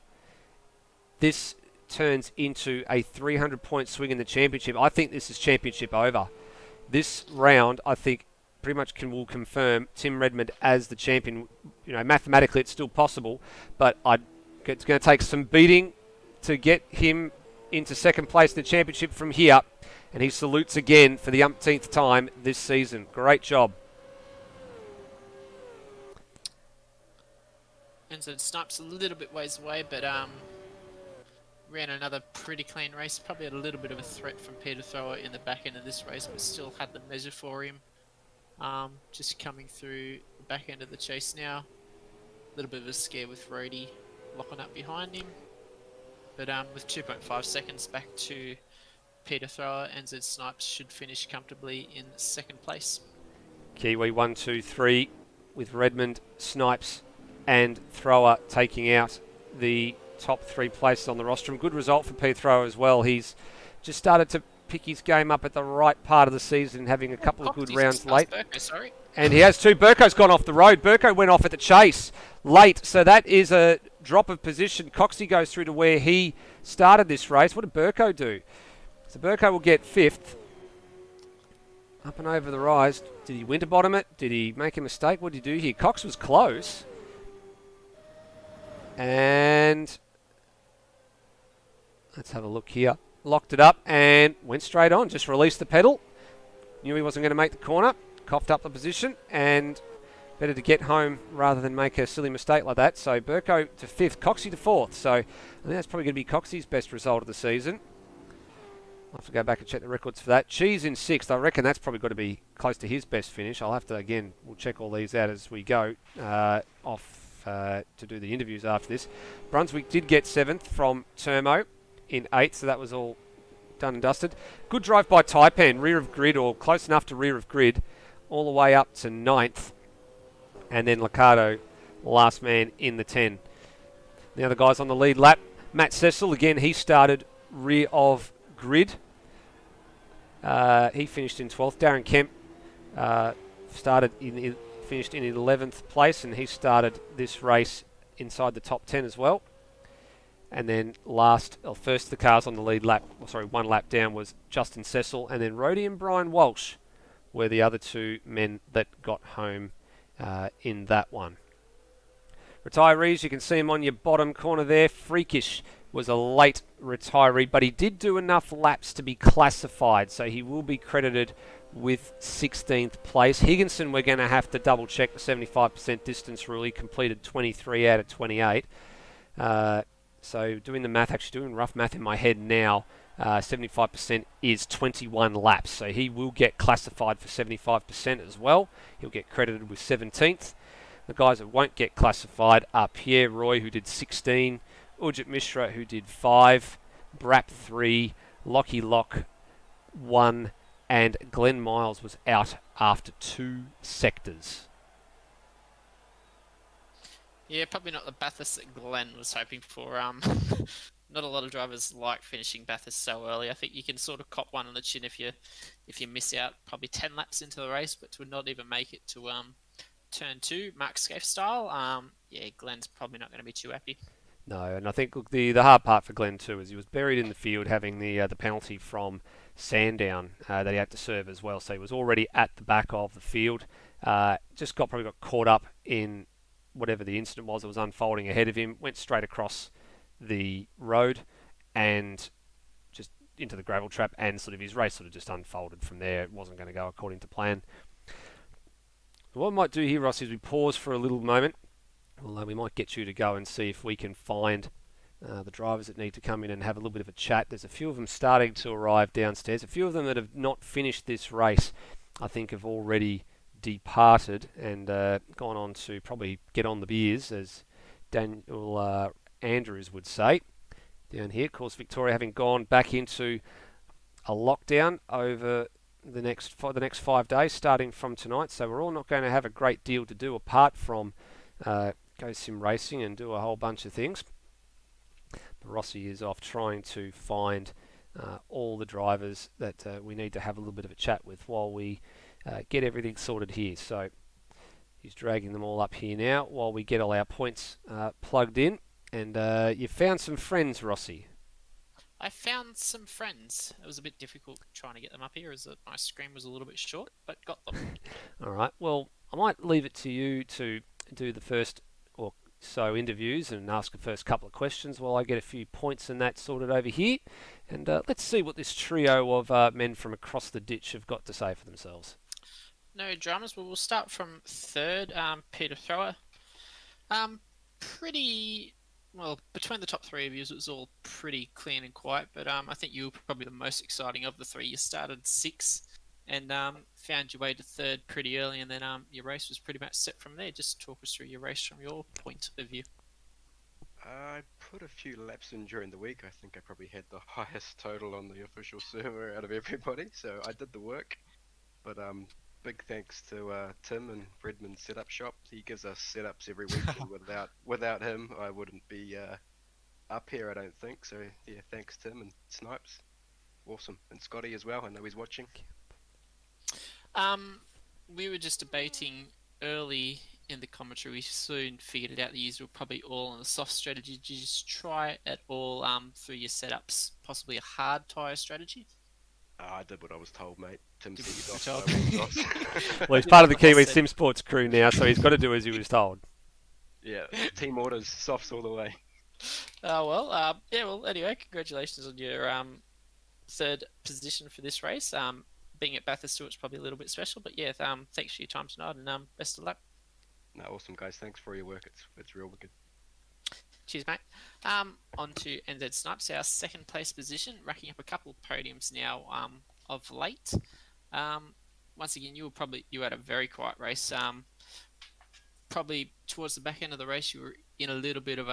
this turns into a 300-point swing in the championship. I think this is championship over. this round, I think, pretty much will confirm Tim Redmond as the champion. Mathematically it's still possible, but it's going to take some beating to get him into second place in the championship from here. And he salutes again for the umpteenth time this season. Great job. And so Snipes a little bit ways away, but ran another pretty clean race. Probably had a little bit of a threat from Peter Thrower in the back end of this race, but still had the measure for him. Just coming through the back end of the chase now. A little bit of a scare with Rhodey locking up behind him. But with 2.5 seconds back to Peter Thrower, NZ Snipes should finish comfortably in second place. Kiwi 1, 2, 3 with Redmond, Snipes and Thrower taking out the top 3 places on the rostrum. Good result for Peter Thrower as well. He's just started to pick his game up at the right part of the season, having a couple of good rounds late. And he has 2. Burko's gone off the road. Burko went off at the chase late, so that is a drop of position. Coxie goes through to where he started this race. What did Burko do? So Burko will get 5th. Up and over the rise. Did he winter bottom it? Did he make a mistake? What did he do here? Cox was close. And let's have a look here. Locked it up and went straight on. Just released the pedal. Knew he wasn't going to make the corner. Coughed up the position and better to get home rather than make a silly mistake like that. So Burko to 5th, Coxie to 4th. So I think that's probably going to be Coxie's best result of the season. I'll have to go back and check the records for that. Cheese in 6th. I reckon that's probably got to be close to his best finish. I'll have to, again, we'll check all these out as we go to do the interviews after this. Brunswick did get 7th from Termo in 8th, so that was all done and dusted. Good drive by Taipan, rear of grid, or close enough to rear of grid, all the way up to 9th. And then Liccardo, last man in the 10. The other guys on the lead lap. Matt Cecil, again, he started rear of grid. He finished in 12th. Darren Kemp finished in 11th place, and he started this race inside the top 10 as well. And then first the cars on the lead lap, one lap down was Justin Cecil, and then Rhodey and Brian Walsh were the other 2 men that got home in that one. Retirees, you can see him on your bottom corner there. Freakish was a late retiree, but he did do enough laps to be classified, so he will be credited with 16th place. Higginson, we're going to have to double check the 75% distance rule. He completed 23 out of 28. So doing the math, actually doing rough math in my head now, 75% is 21 laps. So he will get classified for 75% as well. He'll get credited with 17th. The guys that won't get classified are Pierre Roy, who did 16, Ujit Mishra, who did 5, Brap 3, Lockie Lock 1, and Glenn Miles was out after 2 sectors. Yeah, probably not the Bathurst that Glenn was hoping for. Not a lot of drivers like finishing Bathurst so early. I think you can sort of cop one on the chin if you miss out probably 10 laps into the race, but to not even make it to turn 2, Mark Scaife style. Yeah, Glenn's probably not going to be too happy. No, and I think look, the hard part for Glenn too is he was buried in the field, having the penalty from Sandown that he had to serve as well. So he was already at the back of the field. Probably got caught up in whatever the incident was that was unfolding ahead of him. Went straight across the road and just into the gravel trap, and sort of his race sort of just unfolded from there. It wasn't going to go according to plan. What we might do here, Ross, is we pause for a little moment. Although we might get you to go and see if we can find the drivers that need to come in and have a little bit of a chat. There's a few of them starting to arrive downstairs. A few of them that have not finished this race, I think, have already departed and gone on to probably get on the beers, as Daniel Andrews would say. Down here, of course, Victoria having gone back into a lockdown over the next 5 days, starting from tonight. So we're all not going to have a great deal to do apart from go sim racing and do a whole bunch of things. But Rossi is off trying to find all the drivers that we need to have a little bit of a chat with while we get everything sorted here. So he's dragging them all up here now while we get all our points plugged in. And you've found some friends, Rossi. I found some friends. It was a bit difficult trying to get them up here as my screen was a little bit short, but got them. All right. Well, I might leave it to you to do the first or so interviews and ask the first couple of questions while I get a few points and that sorted over here. And let's see what this trio of men from across the ditch have got to say for themselves. No dramas. Well, we'll start from third. Peter Thrower. Um, pretty well between the top three of you. It was all pretty clean and quiet, but I think you were probably the most exciting of the three. You started sixth and found your way to third pretty early, and then your race was pretty much set from there. Just talk us through your race from your point of view. I put a few laps in during the week. I think I probably had the highest total on the official server out of everybody, so I did the work. But big thanks to Tim and Redmond's setup shop. He gives us setups every week, and without him, I wouldn't be up here, I don't think. So yeah, thanks Tim and Snipes. Awesome. And Scotty as well, I know he's watching. We were just debating early in the commentary. We soon figured it out that you were probably all on a soft strategy. Did you just try at all through your setups, possibly a hard tyre strategy? I did what I was told, mate. Tim Did said you he's do off, the so I job? was off. Well, he's part of the Kiwi Sim Sports crew now, so he's got to do as he was told. Yeah, team orders, softs all the way. Yeah, well, anyway, congratulations on your third position for this race. Being at Bathurst, it's probably a little bit special, but yeah, thanks for your time tonight and best of luck. No, awesome guys. Thanks for your work. It's real good. Cheers, mate. On to NZ Snipes, our second place position, racking up a couple of podiums now of late. Once again, you had a very quiet race. Probably towards the back end of the race, you were in a little bit of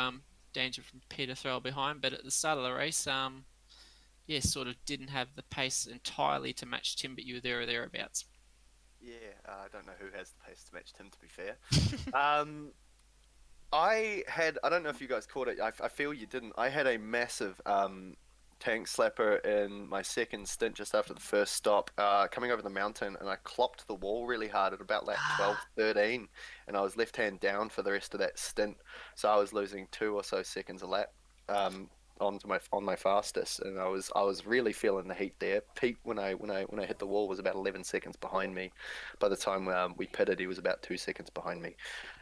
danger from Peter Thrower behind, but at the start of the race, sort of didn't have the pace entirely to match Tim, but you were there or thereabouts. Yeah, I don't know who has the pace to match Tim, to be fair. I don't know if you guys caught it. I feel you didn't. I had a massive tank slapper in my second stint just after the first stop, coming over the mountain, and I clopped the wall really hard at about lap 12, 13, and I was left hand down for the rest of that stint, so I was losing 2 or so seconds a lap on my fastest, and I was really feeling the heat there. Pete, when I hit the wall, was about 11 seconds behind me. By the time we pitted, he was about 2 seconds behind me.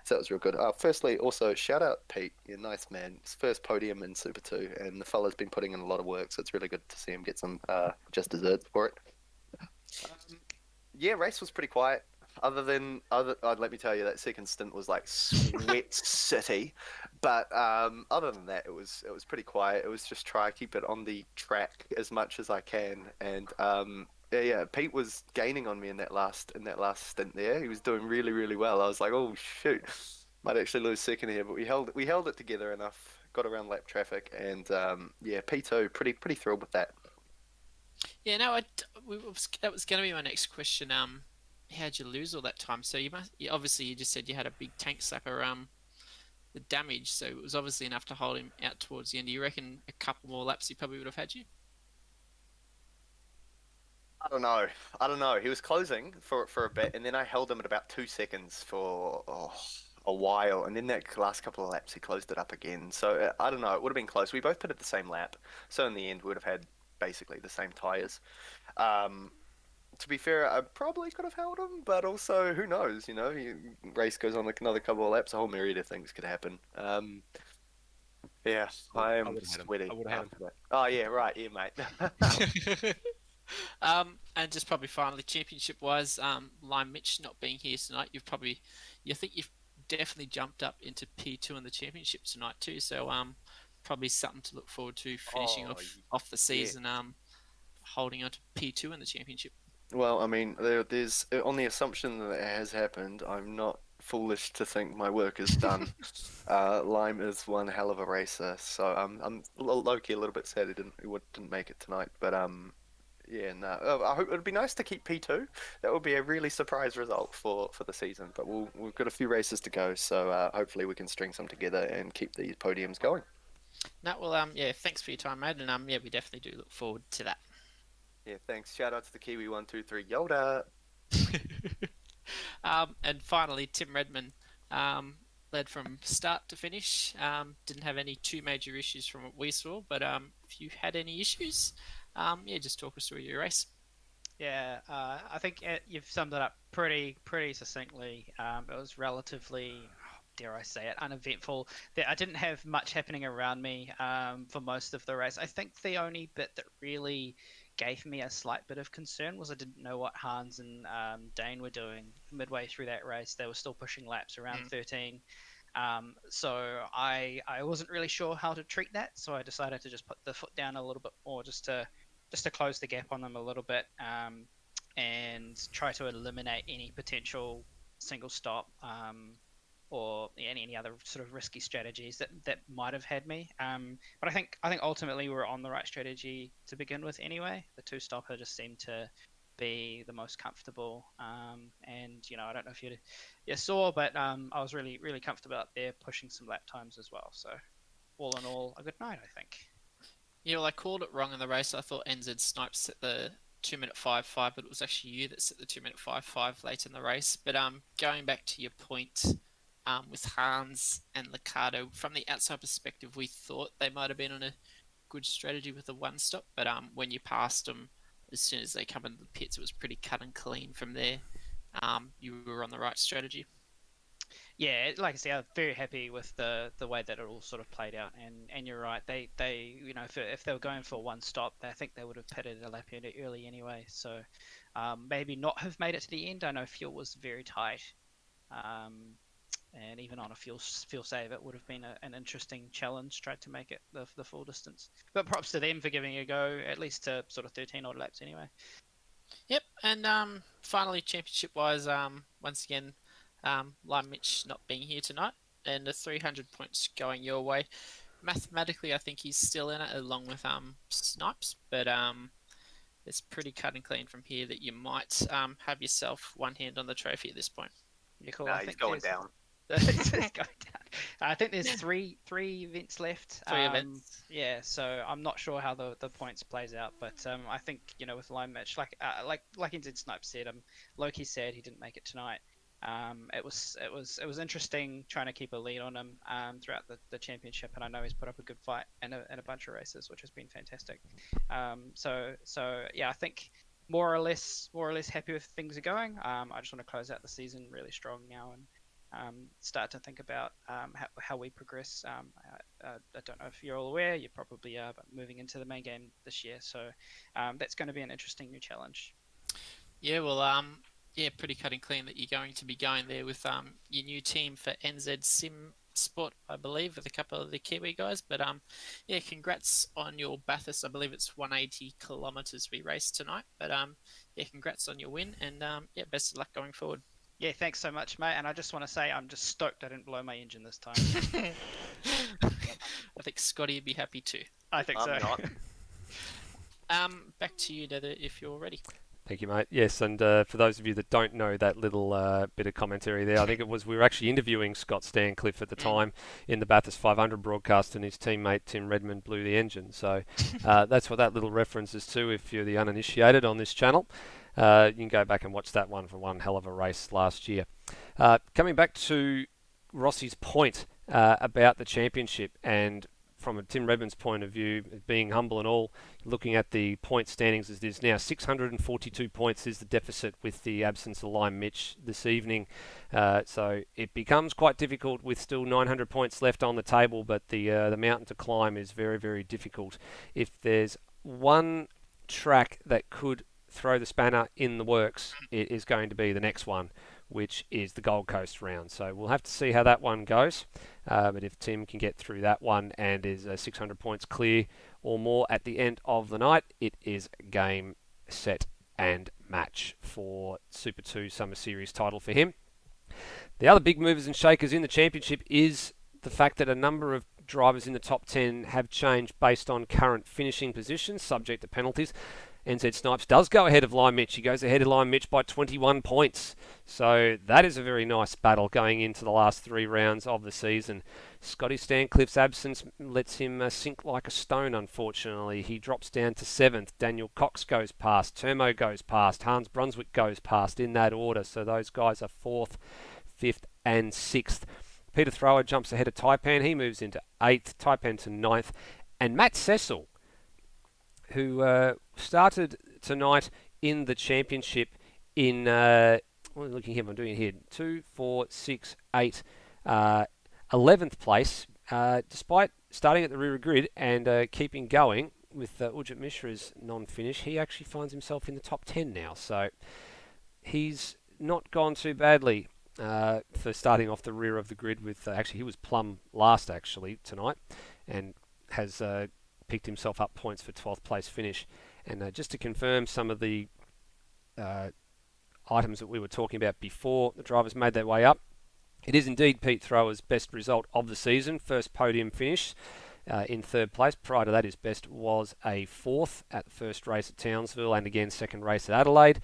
So that was real good. Firstly, also, shout out Pete. You're a nice man. His first podium in Super 2, and the fella's been putting in a lot of work, so it's really good to see him get some just desserts for it. Yeah, race was pretty quiet. Let me tell you, that second stint was like sweat city. But other than that, it was pretty quiet. It was just try to keep it on the track as much as I can, and Pete was gaining on me in that last stint there. He was doing really, really well. I was like, oh shoot, might actually lose second here, but we held it together enough. Got around lap traffic, and P2 pretty thrilled with that. Yeah, no, that was going to be my next question. How'd you lose all that time? So obviously you just said you had a big tank slapper the damage, so it was obviously enough to hold him out towards the end. Do you reckon a couple more laps he probably would have had you? I don't know. He was closing for a bit, and then I held him at about 2 seconds for a while, and then that last couple of laps he closed it up again. So I don't know. It would have been close. We both put at the same lap, so in the end we would have had basically the same tyres. To be fair, I probably could have held him, but also, who knows, race goes on like another couple of laps, a whole myriad of things could happen. Yeah, I am sweaty. I would have had him. Oh, yeah, right, yeah, mate. And just probably finally, championship-wise, Lime Mitch not being here tonight, I think you've definitely jumped up into P2 in the championship tonight too, so probably something to look forward to finishing off the season, holding on to P2 in the championship. Well, I mean, there's on the assumption that it has happened, I'm not foolish to think my work is done. Lime is one hell of a racer, so I'm low-key a little bit sad he didn't make it tonight. But I hope it'd be nice to keep P2. That would be a really surprise result for the season. But we've got a few races to go, so hopefully we can string some together and keep these podiums going. No, well, thanks for your time, mate, and we definitely do look forward to that. Yeah, thanks. Shout out to the Kiwi 123 Yoda. And finally, Tim Redmond. led from start to finish. Didn't have any too major issues from what we saw, but if you had any issues, just talk us through your race. Yeah, I think you've summed it up pretty succinctly. It was relatively, dare I say it, uneventful. I didn't have much happening around me for most of the race. I think the only bit that really gave me a slight bit of concern was I didn't know what Hans and Dane were doing midway through that race. They were still pushing laps around 13. So I wasn't really sure how to treat that. So I decided to just put the foot down a little bit more, just to close the gap on them a little bit, and try to eliminate any potential single stop or any other sort of risky strategies that might have had me. But I think ultimately we were on the right strategy to begin with anyway. The two stopper just seemed to be the most comfortable, and I don't know if you saw, but I was really comfortable out there pushing some lap times as well. So all in all, a good night, I think. Yeah, well, I called it wrong in the race. I thought NZ Snipes set the 2-minute 5.5, but it was actually you that set the 2-minute 5.5 late in the race. But going back to your point with Hans and Liccardo, from the outside perspective, we thought they might have been on a good strategy with the one stop. But when you passed them, as soon as they come into the pits, it was pretty cut and clean from there. You were on the right strategy. Yeah, like I say, I'm very happy with the way that it all sort of played out, and you're right. They if they were going for one stop, I think they would have pitted a lap early anyway. So maybe not have made it to the end. I know fuel was very tight, and even on a fuel save, it would have been an interesting challenge. Tried to make it the full distance, but props to them for giving it a go, at least to sort of 13 odd laps anyway. Yep, and finally, championship-wise, once again, Lime Mitch not being here tonight, and the 300 points going your way. Mathematically, I think he's still in it, along with Snipes, but it's pretty cut and clean from here that you might have yourself one hand on the trophy at this point. Yeah, cool. Nah, he's going down. It's going down. I think there's three events left. Three events. Yeah, so I'm not sure how the points plays out, but I think with Lime Mitch, like NZ Snipes said, Loki's sad he didn't make it tonight. It was interesting trying to keep a lead on him throughout the championship, and I know he's put up a good fight in a bunch of races, which has been fantastic. So yeah, I think more or less happy with things are going. I just want to close out the season really strong now and start to think about how we progress. I don't know if you're all aware, you probably are, but moving into the main game this year, so that's going to be an interesting new challenge. Yeah, well, pretty cut and clean that you're going to be going there with your new team for NZ Sim Sport, I believe, with a couple of the Kiwi guys. But congrats on your Bathurst. I believe it's 180 kilometres we raced tonight. But congrats on your win, and best of luck going forward. Yeah, thanks so much, mate. And I just want to say I'm just stoked I didn't blow my engine this time. I think Scotty would be happy too. I think so. Not. Back to you, Nether, if you're ready. Thank you, mate. Yes, and for those of you that don't know that little bit of commentary there, I think it was we were actually interviewing Scott Stancliffe at the time in the Bathurst 500 broadcast, and his teammate Tim Redmond blew the engine. So that's what that little reference is to if you're the uninitiated on this channel. You can go back and watch that one for one hell of a race last year. Coming back to Rossi's point about the championship, and from a Tim Redmond's point of view, being humble and all, looking at the point standings as it is now, 642 points is the deficit with the absence of Lime Mitch this evening. So it becomes quite difficult with still 900 points left on the table, but the mountain to climb is very, very difficult. If there's one track that could throw the spanner in the works, it is going to be the next one, which is the Gold Coast round. So we'll have to see how that one goes. But if Tim can get through that one and is 600 points clear or more at the end of the night, it is game, set and match for Super 2 Summer Series title for him. The other big movers and shakers in the championship is the fact that a number of drivers in the top 10 have changed based on current finishing positions, subject to penalties. NZ Snipes does go ahead of Lime Mitch. He goes ahead of Lime Mitch by 21 points. So that is a very nice battle going into the last three rounds of the season. Scotty Stancliffe's absence lets him sink like a stone, unfortunately. He drops down to 7th. Daniel Cox goes past. Termo goes past. Hans Brunswick goes past in that order. So those guys are 4th, 5th and 6th. Peter Thrower jumps ahead of Taipan. He moves into 8th, Taipan to 9th. And Matt Cecil, who started tonight in the championship in, what am I looking here? I'm doing it here, 2, 4, 6, 8, 11th place, despite starting at the rear of grid and keeping going with Ujit Mishra's non-finish. He actually finds himself in the top 10 now, so he's not gone too badly for starting off the rear of the grid with, actually he was plumb last actually tonight, and has picked himself up points for 12th place finish. And just to confirm some of the items that we were talking about before the drivers made their way up, it is indeed Pete Thrower's best result of the season, first podium finish in 3rd place. Prior to that, his best was a 4th at the first race at Townsville, and again 2nd race at Adelaide.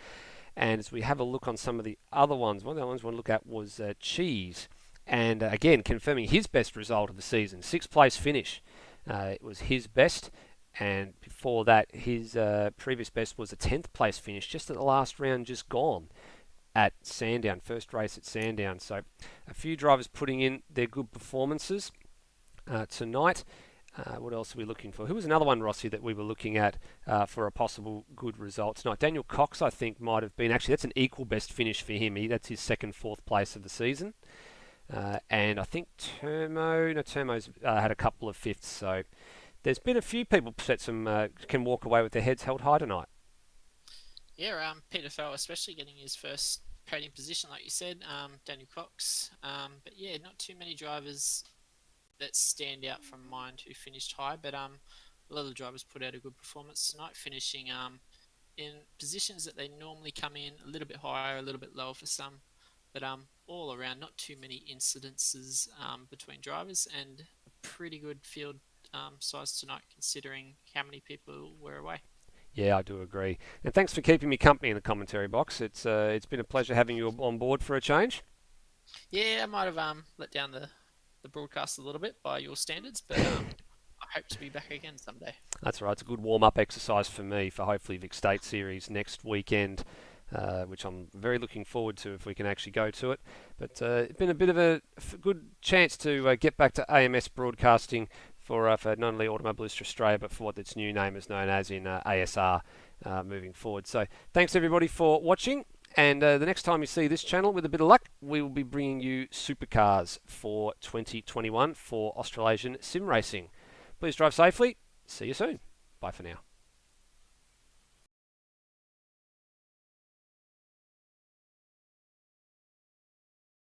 And as we have a look on some of the other ones, one of the ones we want to look at was Cheese, and again confirming his best result of the season, 6th place finish. It was his best, and before that his previous best was a 10th place finish just at the last round just gone at Sandown, first race at Sandown. So a few drivers putting in their good performances tonight. What else are we looking for? Who was another one, Rossi, that we were looking at for a possible good result tonight? Daniel Cox, I think, might have been. Actually, that's an equal best finish for him. That's his 2nd, 4th place of the season. And I think Termo's had a couple of 5ths. So there's been a few people can walk away with their heads held high tonight. Yeah, Peter Thrower especially getting his first podium position, like you said. Daniel Cox. But yeah, not too many drivers that stand out from mine who finished high. But a lot of the drivers put out a good performance tonight, finishing in positions that they normally come in a little bit higher, a little bit lower for some. But all around, not too many incidences between drivers, and a pretty good field size tonight considering how many people were away. Yeah, I do agree. And thanks for keeping me company in the commentary box. It's been a pleasure having you on board for a change. Yeah, I might have let down the broadcast a little bit by your standards, but I hope to be back again someday. That's right. It's a good warm-up exercise for me for hopefully Vic State Series next weekend, which I'm very looking forward to if we can actually go to it. But it's been a bit of a good chance to get back to AMS broadcasting for not only Automobilista Australia, but for what its new name is known as in ASR moving forward. So thanks everybody for watching. And the next time you see this channel, with a bit of luck, we will be bringing you supercars for 2021 for Australasian sim racing. Please drive safely. See you soon. Bye for now.